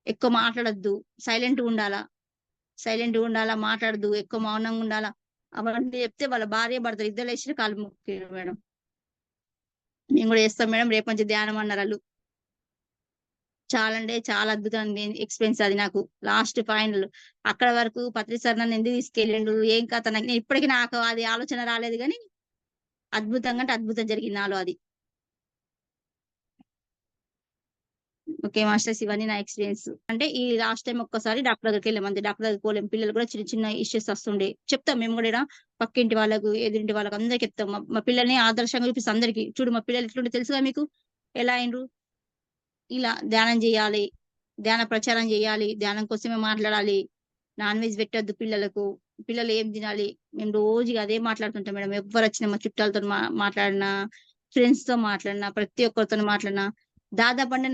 ఎక్కువ మాట్లాడద్దు సైలెంట్ ఉండాలా మాట్లాడద్దు ఎక్కువ మౌనంగా ఉండాలా అవన్నీ చెప్తే వాళ్ళ భార్య భర్తలు ఇద్దరు వేసి కాలు మొక్కారు మేడం. మేము కూడా చేస్తాం మేడం రేపు నుంచి ధ్యానం అన్నారు వాళ్ళు. చాలా అంటే చాలా అద్భుతంగా ఎక్స్పీరియన్స్ అది నాకు లాస్ట్ ఫైనల్. అక్కడ వరకు పత్రి సార్ నన్ను ఎందుకు తీసుకెళ్ళిండు ఏం కథ నాకు ఇప్పటికీ నాకు అది ఆలోచన రాలేదు కానీ అద్భుతంగా అంటే అద్భుతం జరిగింది నాలో అది. ఓకే మాస్టర్స్ ఇవన్నీ నా ఎక్స్పీరియన్స్. అంటే ఈ లాస్ట్ టైం ఒక్కసారి డాక్టర్ దగ్గరికి వెళ్ళాం అంతే. డాక్టర్ దగ్గరికి పోలేం పిల్లలు కూడా చిన్న చిన్న ఇష్యూస్ వస్తుండే చెప్తాం మేము కూడా పక్కింటి వాళ్ళకు ఎదురింటి వాళ్ళకు అందరికి చెప్తాం. మా పిల్లల్ని ఆదర్శంగా చూపిస్తాం అందరికి చూడు మా పిల్లలు ఎట్లుంటే తెలుసుగా మీకు ఎలా అయినరు ఇలా ధ్యానం చేయాలి ధ్యాన ప్రచారం చేయాలి ధ్యానం కోసమే మాట్లాడాలి నాన్ వెజ్ పెట్టద్దు పిల్లలకు పిల్లలు ఏం తినాలి మేము రోజుగా అదే మాట్లాడుతుంటాం మేడం. ఎవరు వచ్చినా మా చుట్టాలతో మాట్లాడినా ఫ్రెండ్స్ తో మాట్లాడినా ప్రతి ఒక్కరితో మాట్లాడినా దాదాపు అంటే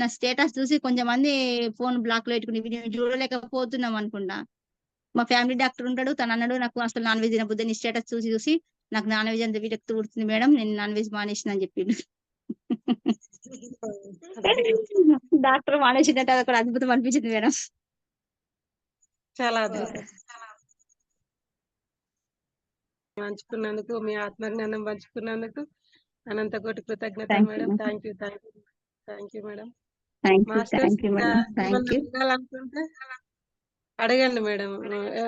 నా స్టేటస్ చూసి కొంతమంది ఫోన్ బ్లాక్ లో పెట్టుకుని చూడలేకపోతున్నాం అనుకుంటా. మా ఫ్యామిలీ డాక్టర్ ఉంటాడు తను అన్నాడు నాకు అసలు నాన్ వెజ్ తినబుద్ది నీ స్టేటస్ చూసి నాకు నాన్ వెజ్ అంత విరక్తి పుడుతుంది మేడం నేను నాన్ వెజ్ మానేసిన అని చెప్పిండు. డాక్టర్ మానేసినట్టు అది ఒక అద్భుతం అనిపించింది మేడం. చాలా అద్భుతం పంచుకున్నందుకు మీ ఆత్మజ్ఞానం పంచుకున్నందుకు అనంత కోటి కృతజ్ఞత madam. Thank you madam. Masters thank you madam. Thank you. అడగాలనుకుంటే అడగండి మేడం.